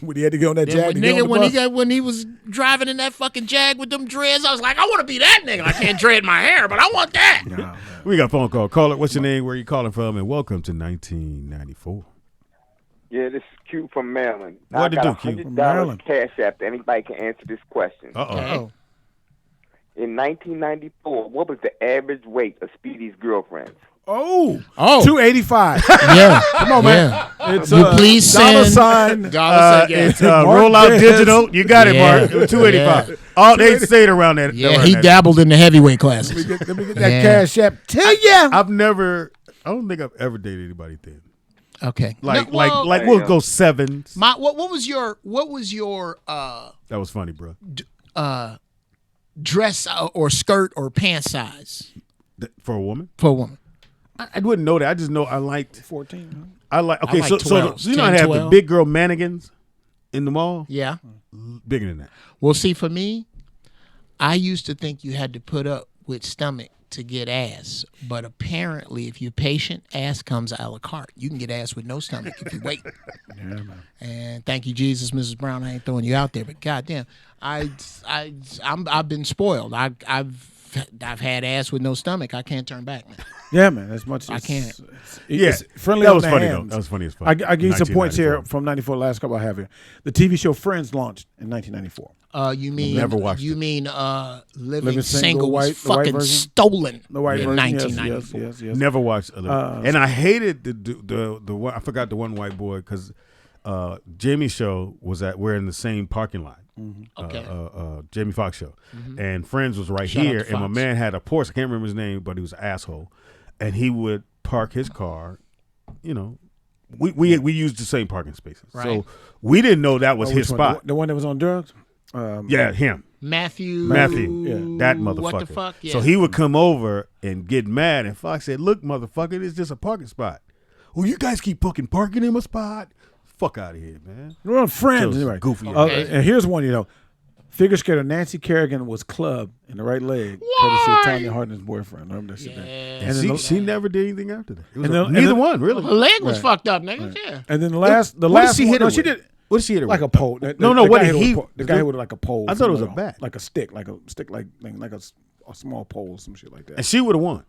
When he had to get on that Jag, to get on the bus. When he was driving in that fucking Jag with them dreads, I was like, I want to be that nigga. I can't dread my hair, but I want that. Nah, man. We got a phone call. Caller, what's your name? Where you calling from? And welcome to 1994. Yeah, this is Q from Maryland. What I to got do, Q? $100 Maryland. cash app. Anybody can answer this question. Uh-oh. In 1994, what was the average weight of Speedy's girlfriends? Oh, Oh. 285. Yeah. Come on, man. It's You please dollar send sign. dollar sign, yeah. It's Marc Rollout Dez. Digital. You got it, Yeah. Mark. It was 285. Oh, they stayed around that. Yeah, around he that. dabbled in the heavyweight classes. Let me get that Yeah. cash app. Tell ya. I don't think I've ever dated anybody thin. Okay. Like, No, well, like we'll go sevens. what was your That was funny, bro. dress or skirt or pant size For a woman? for a woman? I wouldn't know that. I just know I liked 14. I like okay, like so 12s, you know I 10, have the 12. big girl mannequins in the mall? Yeah. Bigger than that. Well, see, for me, I used to think you had to put up with stomach to get ass, but apparently, if you're patient, ass comes a la carte. You can get ass with no stomach if you wait. Yeah, man. And thank you, Jesus, Mrs. Brown. I ain't throwing you out there, but goddamn, I've been spoiled. I've had ass with no stomach. I can't turn back now. Yeah, man. As much as I can't. It's friendly that on was the funny hands. though. That was funny as fuck. I give you some points here 1994. from 94. Last couple I have here. The TV show Friends launched in 1994. You mean Never watched You it. mean Living Living Single Single, was white- the white fucking version? stolen The white in version. 1994. Yes. Never watched and I hated the one. I forgot the one white boy because Jamie's show was we're in the same parking lot. Okay. Jamie Foxx show, and Friends was right Shout out here, to and my Fox. man had a Porsche. I can't remember his name, but he was an asshole, and he would park his car. You know, we used the same parking spaces, Right. so we didn't know that was his Which one? spot. The one that was on drugs? Yeah, him. Matthew, That motherfucker. What the fuck? Yeah. So he would come over and get mad, and Fox said, "Look, motherfucker, it's just a parking spot. Well, you guys keep fucking parking in my spot. Fuck out of here, man." We're on Friends. Shows Anyway. goofy. And here's one, figure skater Nancy Kerrigan was clubbed in the right leg, courtesy of Tanya Hardin's boyfriend. Remember that shit? Yeah. And then she never did anything after that. It was And then- neither and then- one, really. Her leg was Right. fucked up, nigga. Yeah. And then the last What did she one- hit no, her she with? did What did she hit her like a with? pole. No, The what guy did hit he? her with the guy hit her with like a pole. I thought it was something a like bat. like a stick, like a small pole, some shit like that. And she would have won.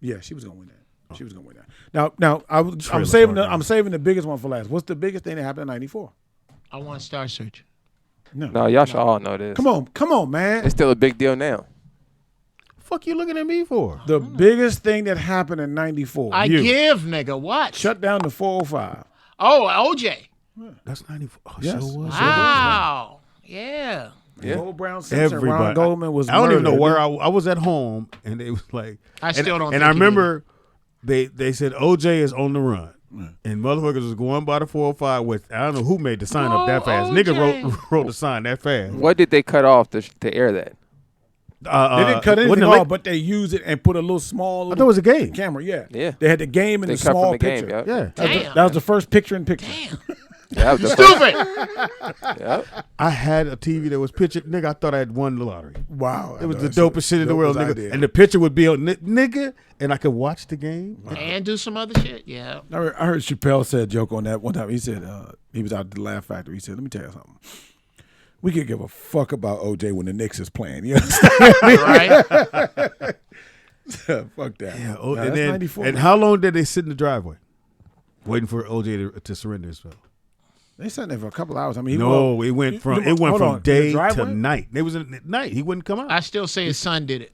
Yeah, she was gonna win that. She was gonna win that. Now I'm saving the biggest one for last. What's the biggest thing that happened in '94? I want Star Search. No, y'all should all know this. Come on, man. It's still a big deal now. Fuck you looking at me for? The biggest thing that happened in '94. I give, nigga. What? Shut down the 405. Oh, OJ. That's 94. Oh, Yes. so was. Wow. Yeah. Cole Brown Simpson, Everybody. Ron Goldman was. I don't even know murdered. where I was at home, and it was like. I still don't. And I remember they said OJ is on the run, and motherfuckers was going by the 405 with I don't know who made the sign up that fast. OJ. Nigga wrote the sign that fast. What did they cut off to air that? They didn't cut anything wasn't it off, late? but they used it and put a little small. I thought it was a game. Camera, yeah. Yeah. They had the game and They the cut from small the game, picture. yeah. Yeah. That was the first picture in picture. That was the Stupid. Yep. I had a TV that was pictured. Nigga, I thought I had won the lottery. Wow. It was the dopest shit in the world, Dopest nigga. idea. And the picture would be on nigga, and I could watch the game. And do some other shit. Yeah. I heard Chappelle said a joke on that one time. He said he was out at the Laugh Factory. He said, "Let me tell you something. We could give a fuck about OJ when the Knicks is playing. You understand? Right. Fuck that. Yeah. Nah, that's 94. And how long did they sit in the driveway, waiting for OJ to surrender himself? They sat there for a couple hours. I mean, It went from day to driveway? night. It was at night. He wouldn't come out. I still say his son did it.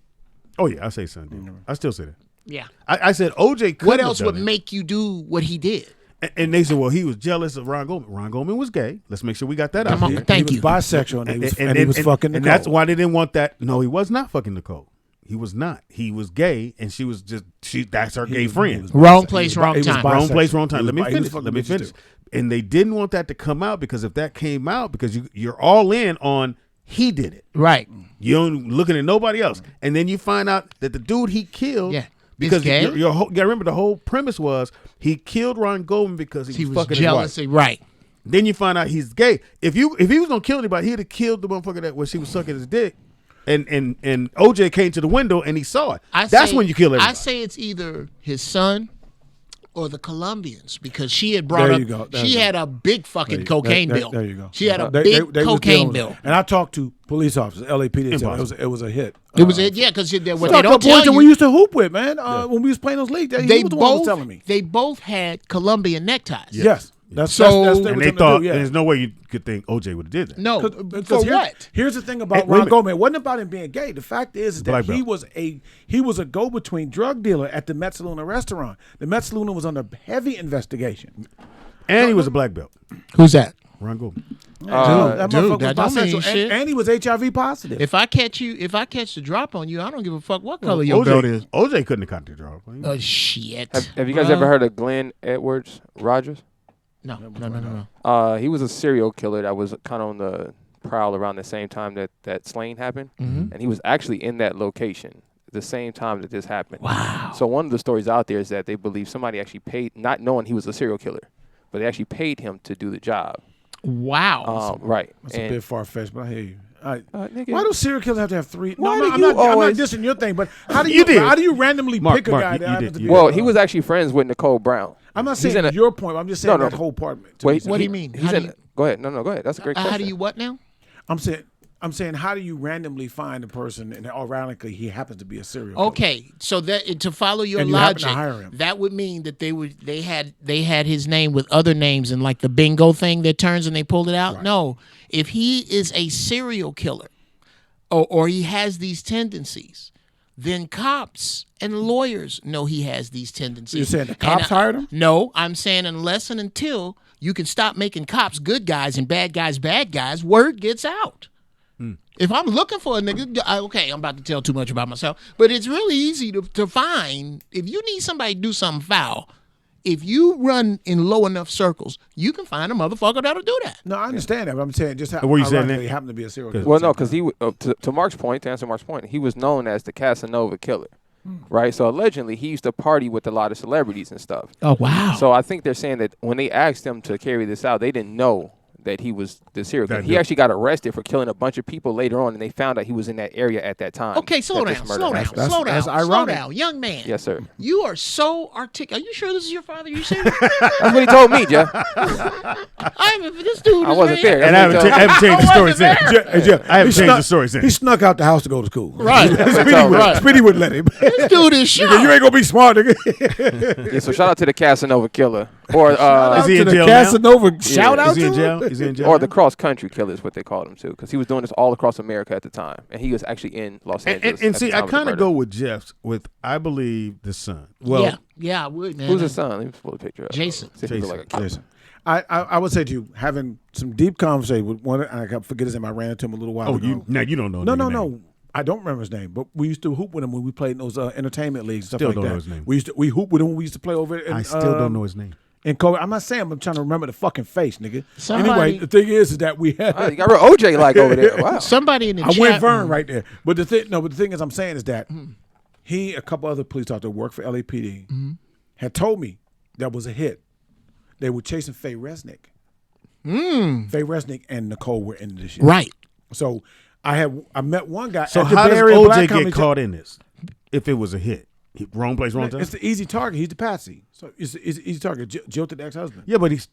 Oh yeah, I say Sunday. I still say that. Yeah. I said OJ. Couldn't What have else done would it. make you do what he did? And they said, well, he was jealous of Ron Goldman. Ron Goldman was gay. Let's make sure we got that out Come on, here. thank he you. was bisexual and he was fucking Nicole. And that's why they didn't want that. No, he was not fucking Nicole. He was not. He was gay, and she was just that's her gay friend. Wrong place, wrong time. Wrong place, wrong time. He Let me was finish. fucking Let me bitches finish. too. And they didn't want that to come out because if that came out, because you're all in on he did it. Right. You don't looking at nobody else, and then you find out that the dude he killed. Yeah. Because gay? you gotta remember the whole premise was he killed Ron Goldman because he was fucking jealous. his wife. Right. Then you find out he's gay. If he was gonna kill anybody, he'd have killed the motherfucker that when she was sucking his dick. And OJ came to the window and he saw it. That's when you kill everybody. I say it's either his son or the Colombians because she had brought There up. you go. There She you go. had a big fucking cocaine bill. There you go. She had a They big was dealing cocaine with it. bill. And I talked to police officers, LAPD. Impossible. It was a hit. It was it, yeah, because what they Fuck, don't the tell boys that you. we used to hoop with, man. When we was playing those leagues, he was the one who was telling me. They both had Colombian neckties. Yes. That's So- that's and they thought there's no way you could think OJ would have did that. No, Because for here- what? Here's the thing about Hey, wait a Ron minute. Goldman. It wasn't about him being gay. The fact is that Black he belt. was a go-between drug dealer at the Metzaluna restaurant. The Metzaluna was under heavy investigation. And he was a black belt. Who's that? Ron Goldman. That dude, motherfucker that was don't mean bisexual, shit. and he was HIV positive. If I catch the drop on you, I don't give a fuck what color your belt is. OJ couldn't have caught the draw. Oh shit! Have you guys Bruh. ever heard of Glenn Edwards Rogers? No. He was a serial killer that was kind of on the prowl around the same time that slaying happened, and he was actually in that location the same time that this happened. Wow. So one of the stories out there is that they believe somebody actually paid, not knowing he was a serial killer, but they actually paid him to do the job. Wow. Right. That's a bit far-fetched, but I hear you. Nigga. Why do serial killers have to have three? Why No, do I'm you not always- dissing your thing, but how do You you did. how do you randomly Marc, pick a Marc, guy you that happens did, to you be? Well, he was actually friends with Nicole Brown. I'm not He's saying in a- your point. I'm just saying No, that whole part. Wait, What do you mean? He's How do in. you- Go ahead. No, go ahead. That's a great question. How do you what now? I'm saying, how do you randomly find a person and ironically he happens to be a serial killer? Okay, so that to follow your And you happen to logic, hire him. that would mean that they had his name with other names and like the bingo thing that turns and they pulled it out. Right. No, if he is a serial killer, or he has these tendencies, then cops and lawyers know he has these tendencies. You're saying the And cops hired him? No, I'm saying unless and until you can stop making cops good guys and bad guys, word gets out. If I'm looking for a nigga, okay, I'm about to tell too much about myself, but it's really easy to find. If you need somebody to do something foul, if you run in low enough circles, you can find a motherfucker that'll do that. No, I understand that, but I'm saying just how What you saying ironically then? he happened to be a serial killer. Well, no, because he to Mark's point, to answer Mark's point, he was known as the Casanova killer, right? So allegedly, he used to party with a lot of celebrities and stuff. Oh, wow. So I think they're saying that when they asked him to carry this out, they didn't know that he was the serial killer. That He dude. actually got arrested for killing a bunch of people later on, and they found out he was in that area at that time. Okay, slow that down, this murder slow happened. down, young man. Yes, sir. You are so articulate. Are you sure this is your father? You serious? That's what he told me, Jeff. This dude. I wasn't there. And I haven't changed the story since. Hey, Jeff, I haven't he changed snuck- the story since. He snuck out the house to go to school. Right. Speedy wouldn't let him. This dude is Nigga, sharp. you ain't gonna be smart, nigga. Yeah, so shout out to the Casanova killer, or Is he in to the jail now? Casanova shout out Is he in to jail? him? Is he in jail? or now? the cross country killer is what they called him too, because he was doing this all across America at the time, and he was actually in Los Angeles. And at see, the I time of the kind of murder. go with Jeff's with I believe the son. Well, yeah, I would, man. Who's his son? Let me pull the picture up. Jason. See if he look like a killer. Jason. I would say to you, having some deep conversation with one, I forget his name. I ran into him a little while ago. you don't know. No. I don't remember his name, but we used to hoop with him when we played in those entertainment leagues. Stuff Still like don't that. know his name. We hoop with him when we used to play over. In, I still don't know his name. And Kobe, I'm not saying I'm trying to remember the fucking face, nigga. Somebody- Anyway, the thing is that we had. Oh, you got real OJ like over there. Wow. Somebody in the I chat went Vern room- right there. But the thing is, I'm saying is that he, a couple other police officers that work for LAPD, had told me that was a hit. They were chasing Faye Resnick. Faye Resnick and Nicole were in this shit. Right. So I met one guy. So at the how Bay does Area OJ Black get Comedy caught in this? If it was a hit, wrong place, wrong time. It's the easy target. He's the patsy. So it's the easy target. Jilted the ex-husband. Yeah, but he's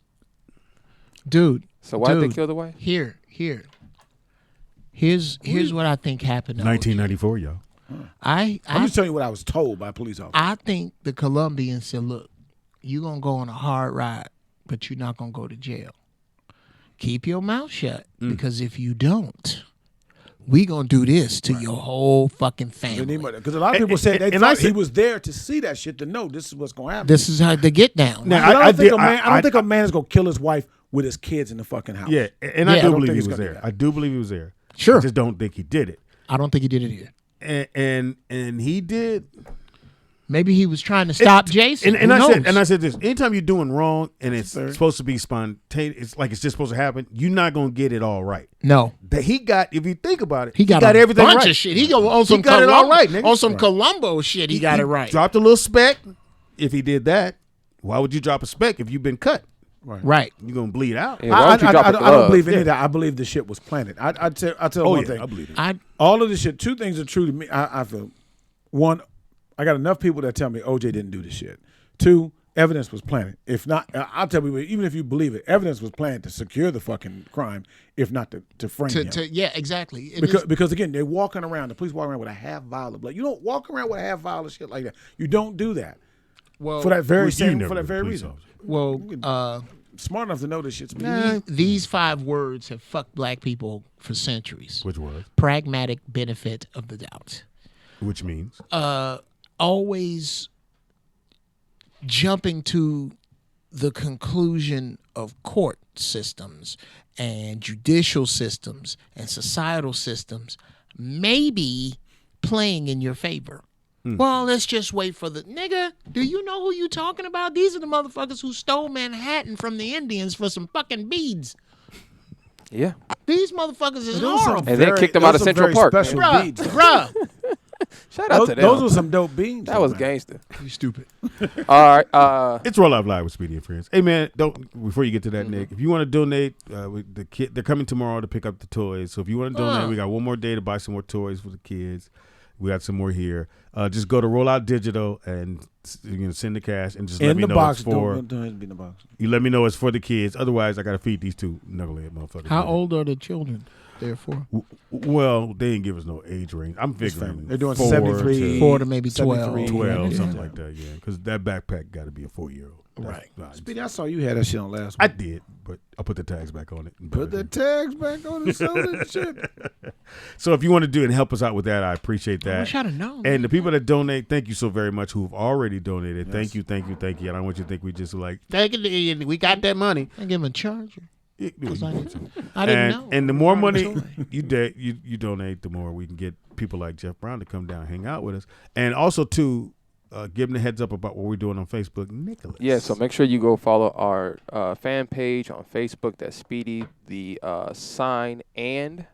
Dude. So why did they dude, kill the wife? Here's what I think happened. to 1994, y'all. I'm just telling you what I was told by police officers. I think the Colombians said, look, you're going to go on a hard ride, but you're not going to go to jail. Keep your mouth shut, because if you don't, we going to do this to your whole fucking family. Because a lot of people said they thought he was there to see that shit, to know this is what's going to happen. This is how they get down. Now, I don't think a man is going to kill his wife with his kids in the fucking house. Yeah, and I do believe he was there. I do believe he was there. Sure. I just don't think he did it. I don't think he did it either. And he did. Maybe he was trying to stop Jason. And Who knows? I said this: anytime you're doing wrong and it's supposed to be spontaneous, it's like it's just supposed to happen. You're not gonna get it all right. No, that he got. If you think about it, he got everything bunch right. of shit. He go on some got it all right, nigga. on some Columbo shit. He got it right. Dropped a little speck. If he did that, why would you drop a speck if you've been cut? Right. You're gonna bleed out. Yeah, why don't you drop a I don't glove? believe any of that. I believe the shit was planted. I tell one thing. I believe it. All of this shit. Two things are true to me. I feel. One, I got enough people that tell me OJ didn't do this shit. Two, evidence was planted. If not, I'll tell you, even if you believe it, evidence was planted to secure the fucking crime, if not to frame him. Yeah, exactly. Because again, they're walking around. The police walking around with a half vial of blood. You don't walk around with a half vial of shit like that. You don't do that. Well, for that very well, you same, never for that were very police reason. officer. Well, smart enough to know this shit's these 5 words have fucked black people for centuries. Which was pragmatic benefit of the doubt. Which means always jumping to the conclusion of court systems and judicial systems and societal systems maybe playing in your favor. Well, let's just wait for the nigga. Do you know who you talking about? These are the motherfuckers who stole Manhattan from the Indians for some fucking beads. Yeah. These motherfuckers is horrible. And then kicked them out of Central Park. Bruh. Shout out to them. Those were some dope beans. That was gangster. You stupid. All right. It's Roll Out Live with Speedy and Friends. Hey man, before you get to that, Nick, if you want to donate, the kid they're coming tomorrow to pick up the toys. So if you want to donate, we got one more day to buy some more toys for the kids. We got some more here. Just go to Roll Out Digital and you can send the cash and just let me know it's for. Don't be in the box. You let me know it's for the kids. Otherwise, I got to feed these two knucklehead motherfuckers. How old are the children? Therefore, well, they didn't give us no age range. I'm figuring they're doing 4 73, 4 to maybe 12, 12, something like that. Yeah, because that backpack got to be a 4-year-old. Right. Speedy, I saw you had that shit on last week. I did, but I put the tags back on it. Put the tags back on it, sell that shit. So if you want to do it and help us out with that, I appreciate that. I wish I'd have known. And the people that donate, thank you so very much who've already donated. Yes. Thank you. And I don't want you to think we just like, we got that money. I give him a charger. I didn't know. And the more money you donate, the more we can get people like Geoff Brown to come down and hang out with us. And also, too, give them a heads up about what we're doing on Facebook. Nicholas. Yeah, so make sure you go follow our fan page on Facebook. That's Speedy, the sign and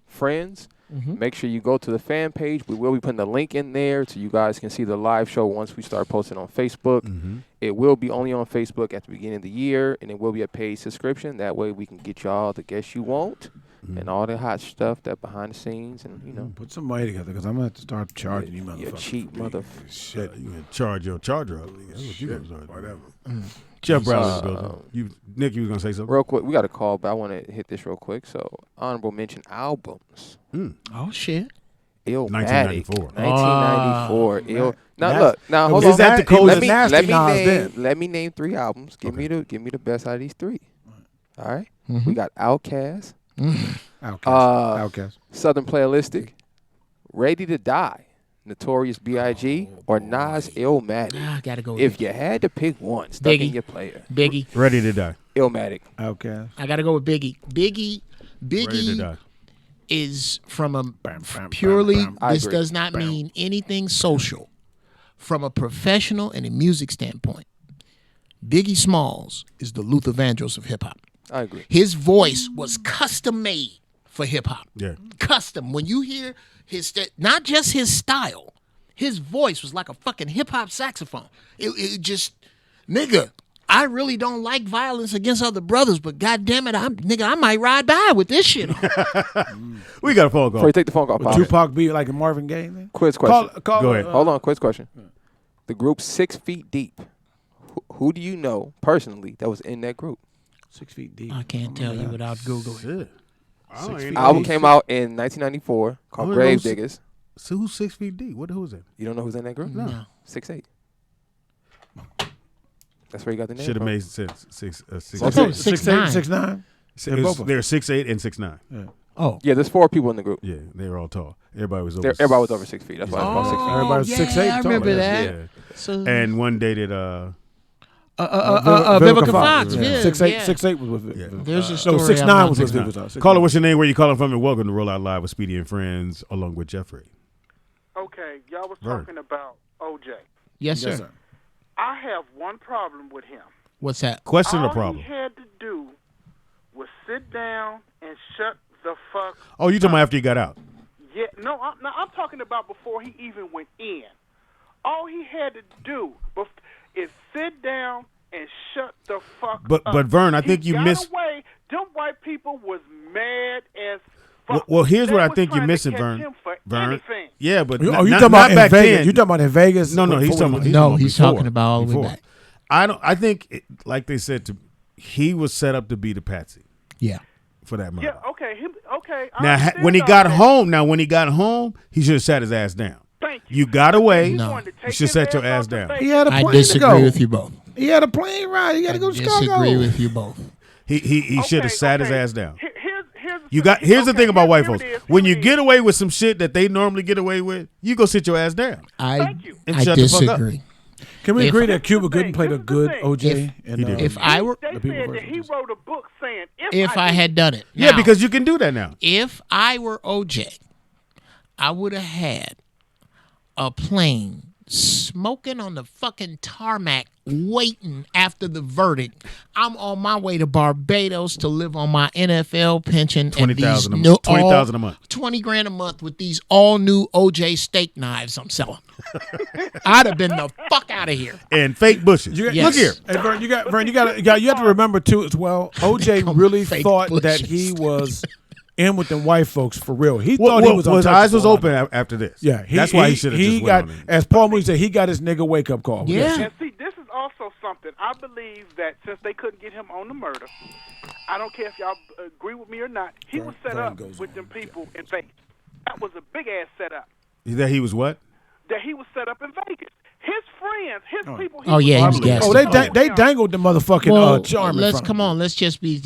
friends. Make sure you go to the fan page. We will be putting the link in there so you guys can see the live show once we start posting on Facebook. It will be only on Facebook at the beginning of the year, and it will be a paid subscription. That way we can get y'all the guests you want and all the hot stuff that behind the scenes. And, you know. Put some money together because I'm going to have to start charging you motherfuckers. You cheap motherfucker. Shit, you gonna charge your charger up. That's what you gonna start. Whatever. Jeff Bradley, Nick, you was gonna say something real quick. We got a call, but I want to hit this real quick. So, honorable mention albums. Oh shit. Illmatic. 1994. 1994. Now hold on. Is that the coldest nasty Nas let me name 3 albums. Give me the best out of these 3. All right. We got Outkast. Outkast. Southern Playalistic. Ready to Die. Notorious B.I.G. or Nas Illmatic. I gotta go with If you had to pick one, stuck in your player. Biggie. Ready to Die. Illmatic. Outkast. I gotta go with Biggie. Biggie Ready to Die. is from a purely, this agree. does not mean anything social. From a professional and a music standpoint, Biggie Smalls is the Luther Vandross of hip-hop. I agree. His voice was custom made for hip-hop. Yeah. Custom. When you hear not just his style, his voice was like a fucking hip-hop saxophone. It just, nigga, I really don't like violence against other brothers, but goddamn it, I might ride by with this shit on. We got a phone call. Before you take the phone call, Would Tupac be like a Marvin Gaye then? Quiz question. Go ahead. Hold on, quiz question. The group 6 Feet Deep. Who do you know personally that was in that group? 6 Feet Deep. I can't tell you without Googling. Album came out in 1994 called Grave Diggers. So who's 6 Feet Deep? Who's that? You don't know who's in that group? No. 6'8". That's where you got the name Should have from. made sense. 6'8". 6'9". They're 6'8" and 6'9". Yeah. Oh. Yeah, there's 4 people in the group. Yeah, they were all tall. Everybody was over. Everybody was over 6 feet. That's why it's called 6 feet. Everybody was 6'8". I remember that. Yeah. So, And one dated Vivica Fox. Yeah. 6'8" was with it. Yeah. There's a No, story. 6'9" was with 6'9". it. Caller, what's your name? Where you calling from? And welcome to Roll Out Live with Speedy and Friends, along with Jeffrey. Okay, y'all was Vern. talking about OJ. Yes, sir. I have one problem with him. What's that? Question or All problem? he had to do was sit down and shut the fuck. Oh, you talking about after he got out? Yeah, no, I'm talking about before he even went in. All he had to do is sit down and shut the fuck up. But Vern, I think He you got missed. away. Them white people was mad as fuck. Well, here's They what I was think you're trying to missing, catch Vern. him for Vern. anything. Yeah, but You not, talking not about in back Vegas? then. You talking about in Vegas? No, he's talking about. No, he's before, talking about all the way before. back. I think, like they said, he was set up to be the patsy. Yeah. For that murder. Yeah, okay, okay. I Now, understand when he all got that. home, he should have sat his ass down. Thank You got away. No. You should set your ass down. He had a I plane disagree to go. with you both. He had a plane ride. He got to go to Chicago. Disagree with you both. He should have sat his okay. ass down. Here's Here's the thing about white folks. it is, When here you it get is. away with some shit that they normally get away with, you go sit your ass down. I And shut the fuck up. disagree. Can we If- agree that Cuba Gooding played a This is the good thing. OJ? And, He did. If I were, They The people said that versus he this. wrote a book saying if I had done it, Yeah, Now, because you can do that now. if I were OJ, I would have had a plane smoking on the fucking tarmac waiting after the verdict. I'm on my way to Barbados to live on my NFL pension and these $20,000 a new month. $20,000 a month. $20,000 a month with these all new OJ steak knives I'm selling. I'd have been the fuck out of here. And fake bushes. Yes. Look here. Hey, Vern, you have to remember too as well. OJ really fake thought that bushes. he was in with them white folks for real. He Well, thought he was. his eyes was untouchable. open after this. Yeah, that's why he should have just got, went on it. as Paul Mooney said, he got his nigga wake up call. Yeah. And see, this is also something. I believe that since they couldn't get him on the murder, I don't care if y'all agree with me or not, he was set Vern up goes with on. them people in Vegas. That was a big-ass setup. That he was what? That he was set up in Vegas. His friends, his people. Oh, yeah, he was Probably. gassed. Oh, they dangled the motherfucking charm. in let's front of come him. on. Let's just be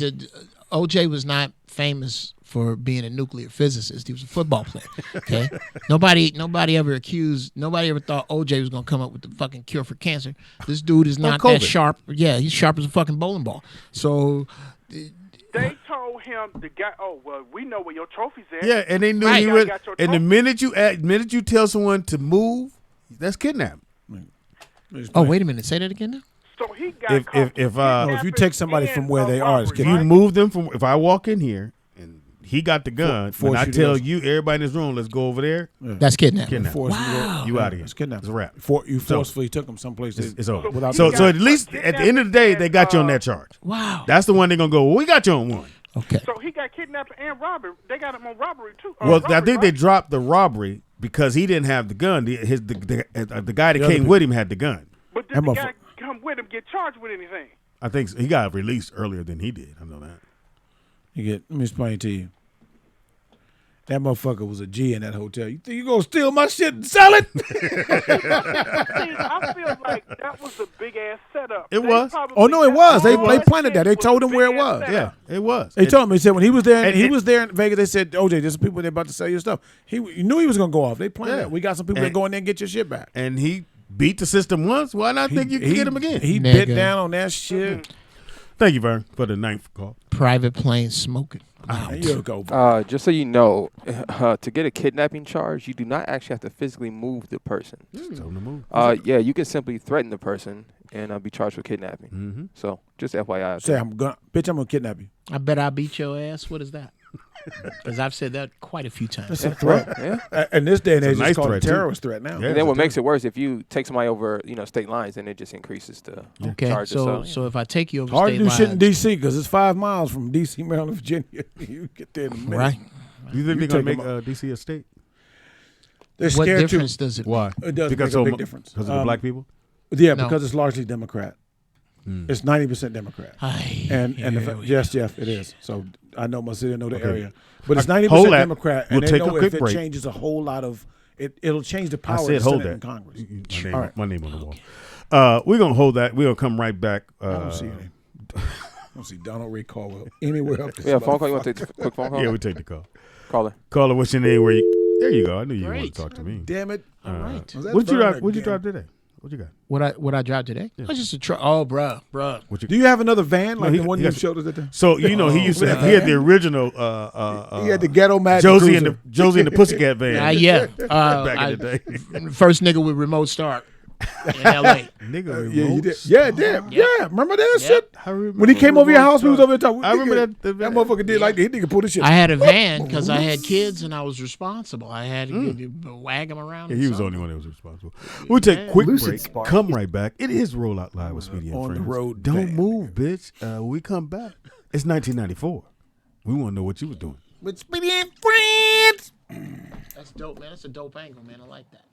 OJ was not famous for being a nuclear physicist. He was a football player. Okay, nobody ever thought OJ was gonna come up with the fucking cure for cancer. This dude is not that COVID. sharp. Yeah, he's sharp as a fucking bowling ball. So They told him, the guy, oh, well, we know where your trophy's at. Yeah, and they knew Right. he You was. got your And the trophy. minute you tell someone to move, that's kidnapping. oh, wait a minute, say that again now. So he got If caught if you take somebody from where they are, it's robbery, kidnapping. you move them from, if I walk in here and he got the gun. Force When I you to tell go- you, everybody in this room, let's go over there. That's kidnapping. Kidnapping. Wow. You out of here. It's kidnapping. It's a wrap. You So, forcefully took him someplace. It's over. without So permission. at least at the end of the day, they got you on that charge. Wow. That's the one they're gonna go. Well, we got you on one. Okay. So he got kidnapped and robbery. They got him on robbery too. Well, I robbery, think they right? dropped the robbery because he didn't have the gun. The guy that The other came people. with him had the gun. But did That the motherfucker- guy come with him get charged with anything? I think so. He got released earlier than he did. I know that. Let me explain to you. That motherfucker was a G in that hotel. You think you gonna steal my shit and sell it? See, I feel like that was a big ass setup. It was. Oh no, it was. They that planted that. They shit told was him a where it big-ass was. setup. Yeah, it was. They told him. He said when he was there, and- he was there in Vegas. They said, "OJ, there's some people they're about to sell your stuff." You knew he was gonna go off. They planned Yeah. that. We got some people that go in there and get your shit back. And he beat the system once. Why not think you can get him again? He Nigga. bit down on that shit. Thank you, Vern, for the ninth call. Private plane smoking. There you go. Just so you know, to get a kidnapping charge, you do not actually have to physically move the person. Tell him to move. Yeah, you can simply threaten the person and be charged with kidnapping. Mm-hmm. So just FYI. Say I'm gonna kidnap you. I bet I beat your ass. What is that? Because I've said that quite a few times. That's a threat. Yeah. In this day and age, It's a nice it's called a threat, too. terrorist threat now. Yeah. And then what makes it worse, if you take somebody over, state lines, then it just increases the Okay, charges. so if I take you over Hard to state do shit in lines, D.C. because it's 5 miles from D.C., Maryland, Virginia. You get there in a minute. right? You think You they're gonna take make DC a state? They're What scared difference to. does it? Why? It does because make a big so difference. Because of the black people. Yeah, No. because it's largely Democrat. It's 90% Democrat. And yes, Jeff, it is. So I know my city, I know the area, but it's 90% Hold that. Democrat, and We'll they take a know quick if it break. changes a whole lot of it'll change the I power said of the hold Senate that. and Congress. My All name, right. my name on the wall. We're gonna hold that. We're gonna come right back. I don't see any. I don't see Donald Ray Caldwell anywhere up this Yeah, phone call. You want to motherfucker. take a quick phone call? Yeah, we take the call. Caller. Caller, what's your name? Where you? There you go. I knew you wanted Great. to talk to me. Damn it! All right. Was that What'd you Vernon drive? What'd you again? drive today? What you got? What I drive today? I was just a truck. Oh, bruh. What you? Do you have another van like he- the one he you got- showed us at the? So you know he used to. He had the original. He had the ghetto magic Josie and the cruiser. Josie and the Pussycat van. Yeah. Back in the day. First nigga with remote start in L.A. Nigga, Yeah, you did. remotes. Yeah, damn. Yep. Yeah, remember that Yep. shit? I remember When he came over your remote house, we was start. over there talking. I remember Nigga, that. That motherfucker did like that. He nigga pull this shit. I had a van because I had kids and I was responsible. I had to wag them around. Yeah, and he was the so- only one that was responsible. We'll take a quick Lucid break. Spark. Come right back. It is Roll Out Live with Speedy and On the Friends. road Don't van. move, bitch. When we come back. It's 1994. We want to know what you were doing. With Speedy and Friends. That's dope, man. That's a dope angle, man. I like that.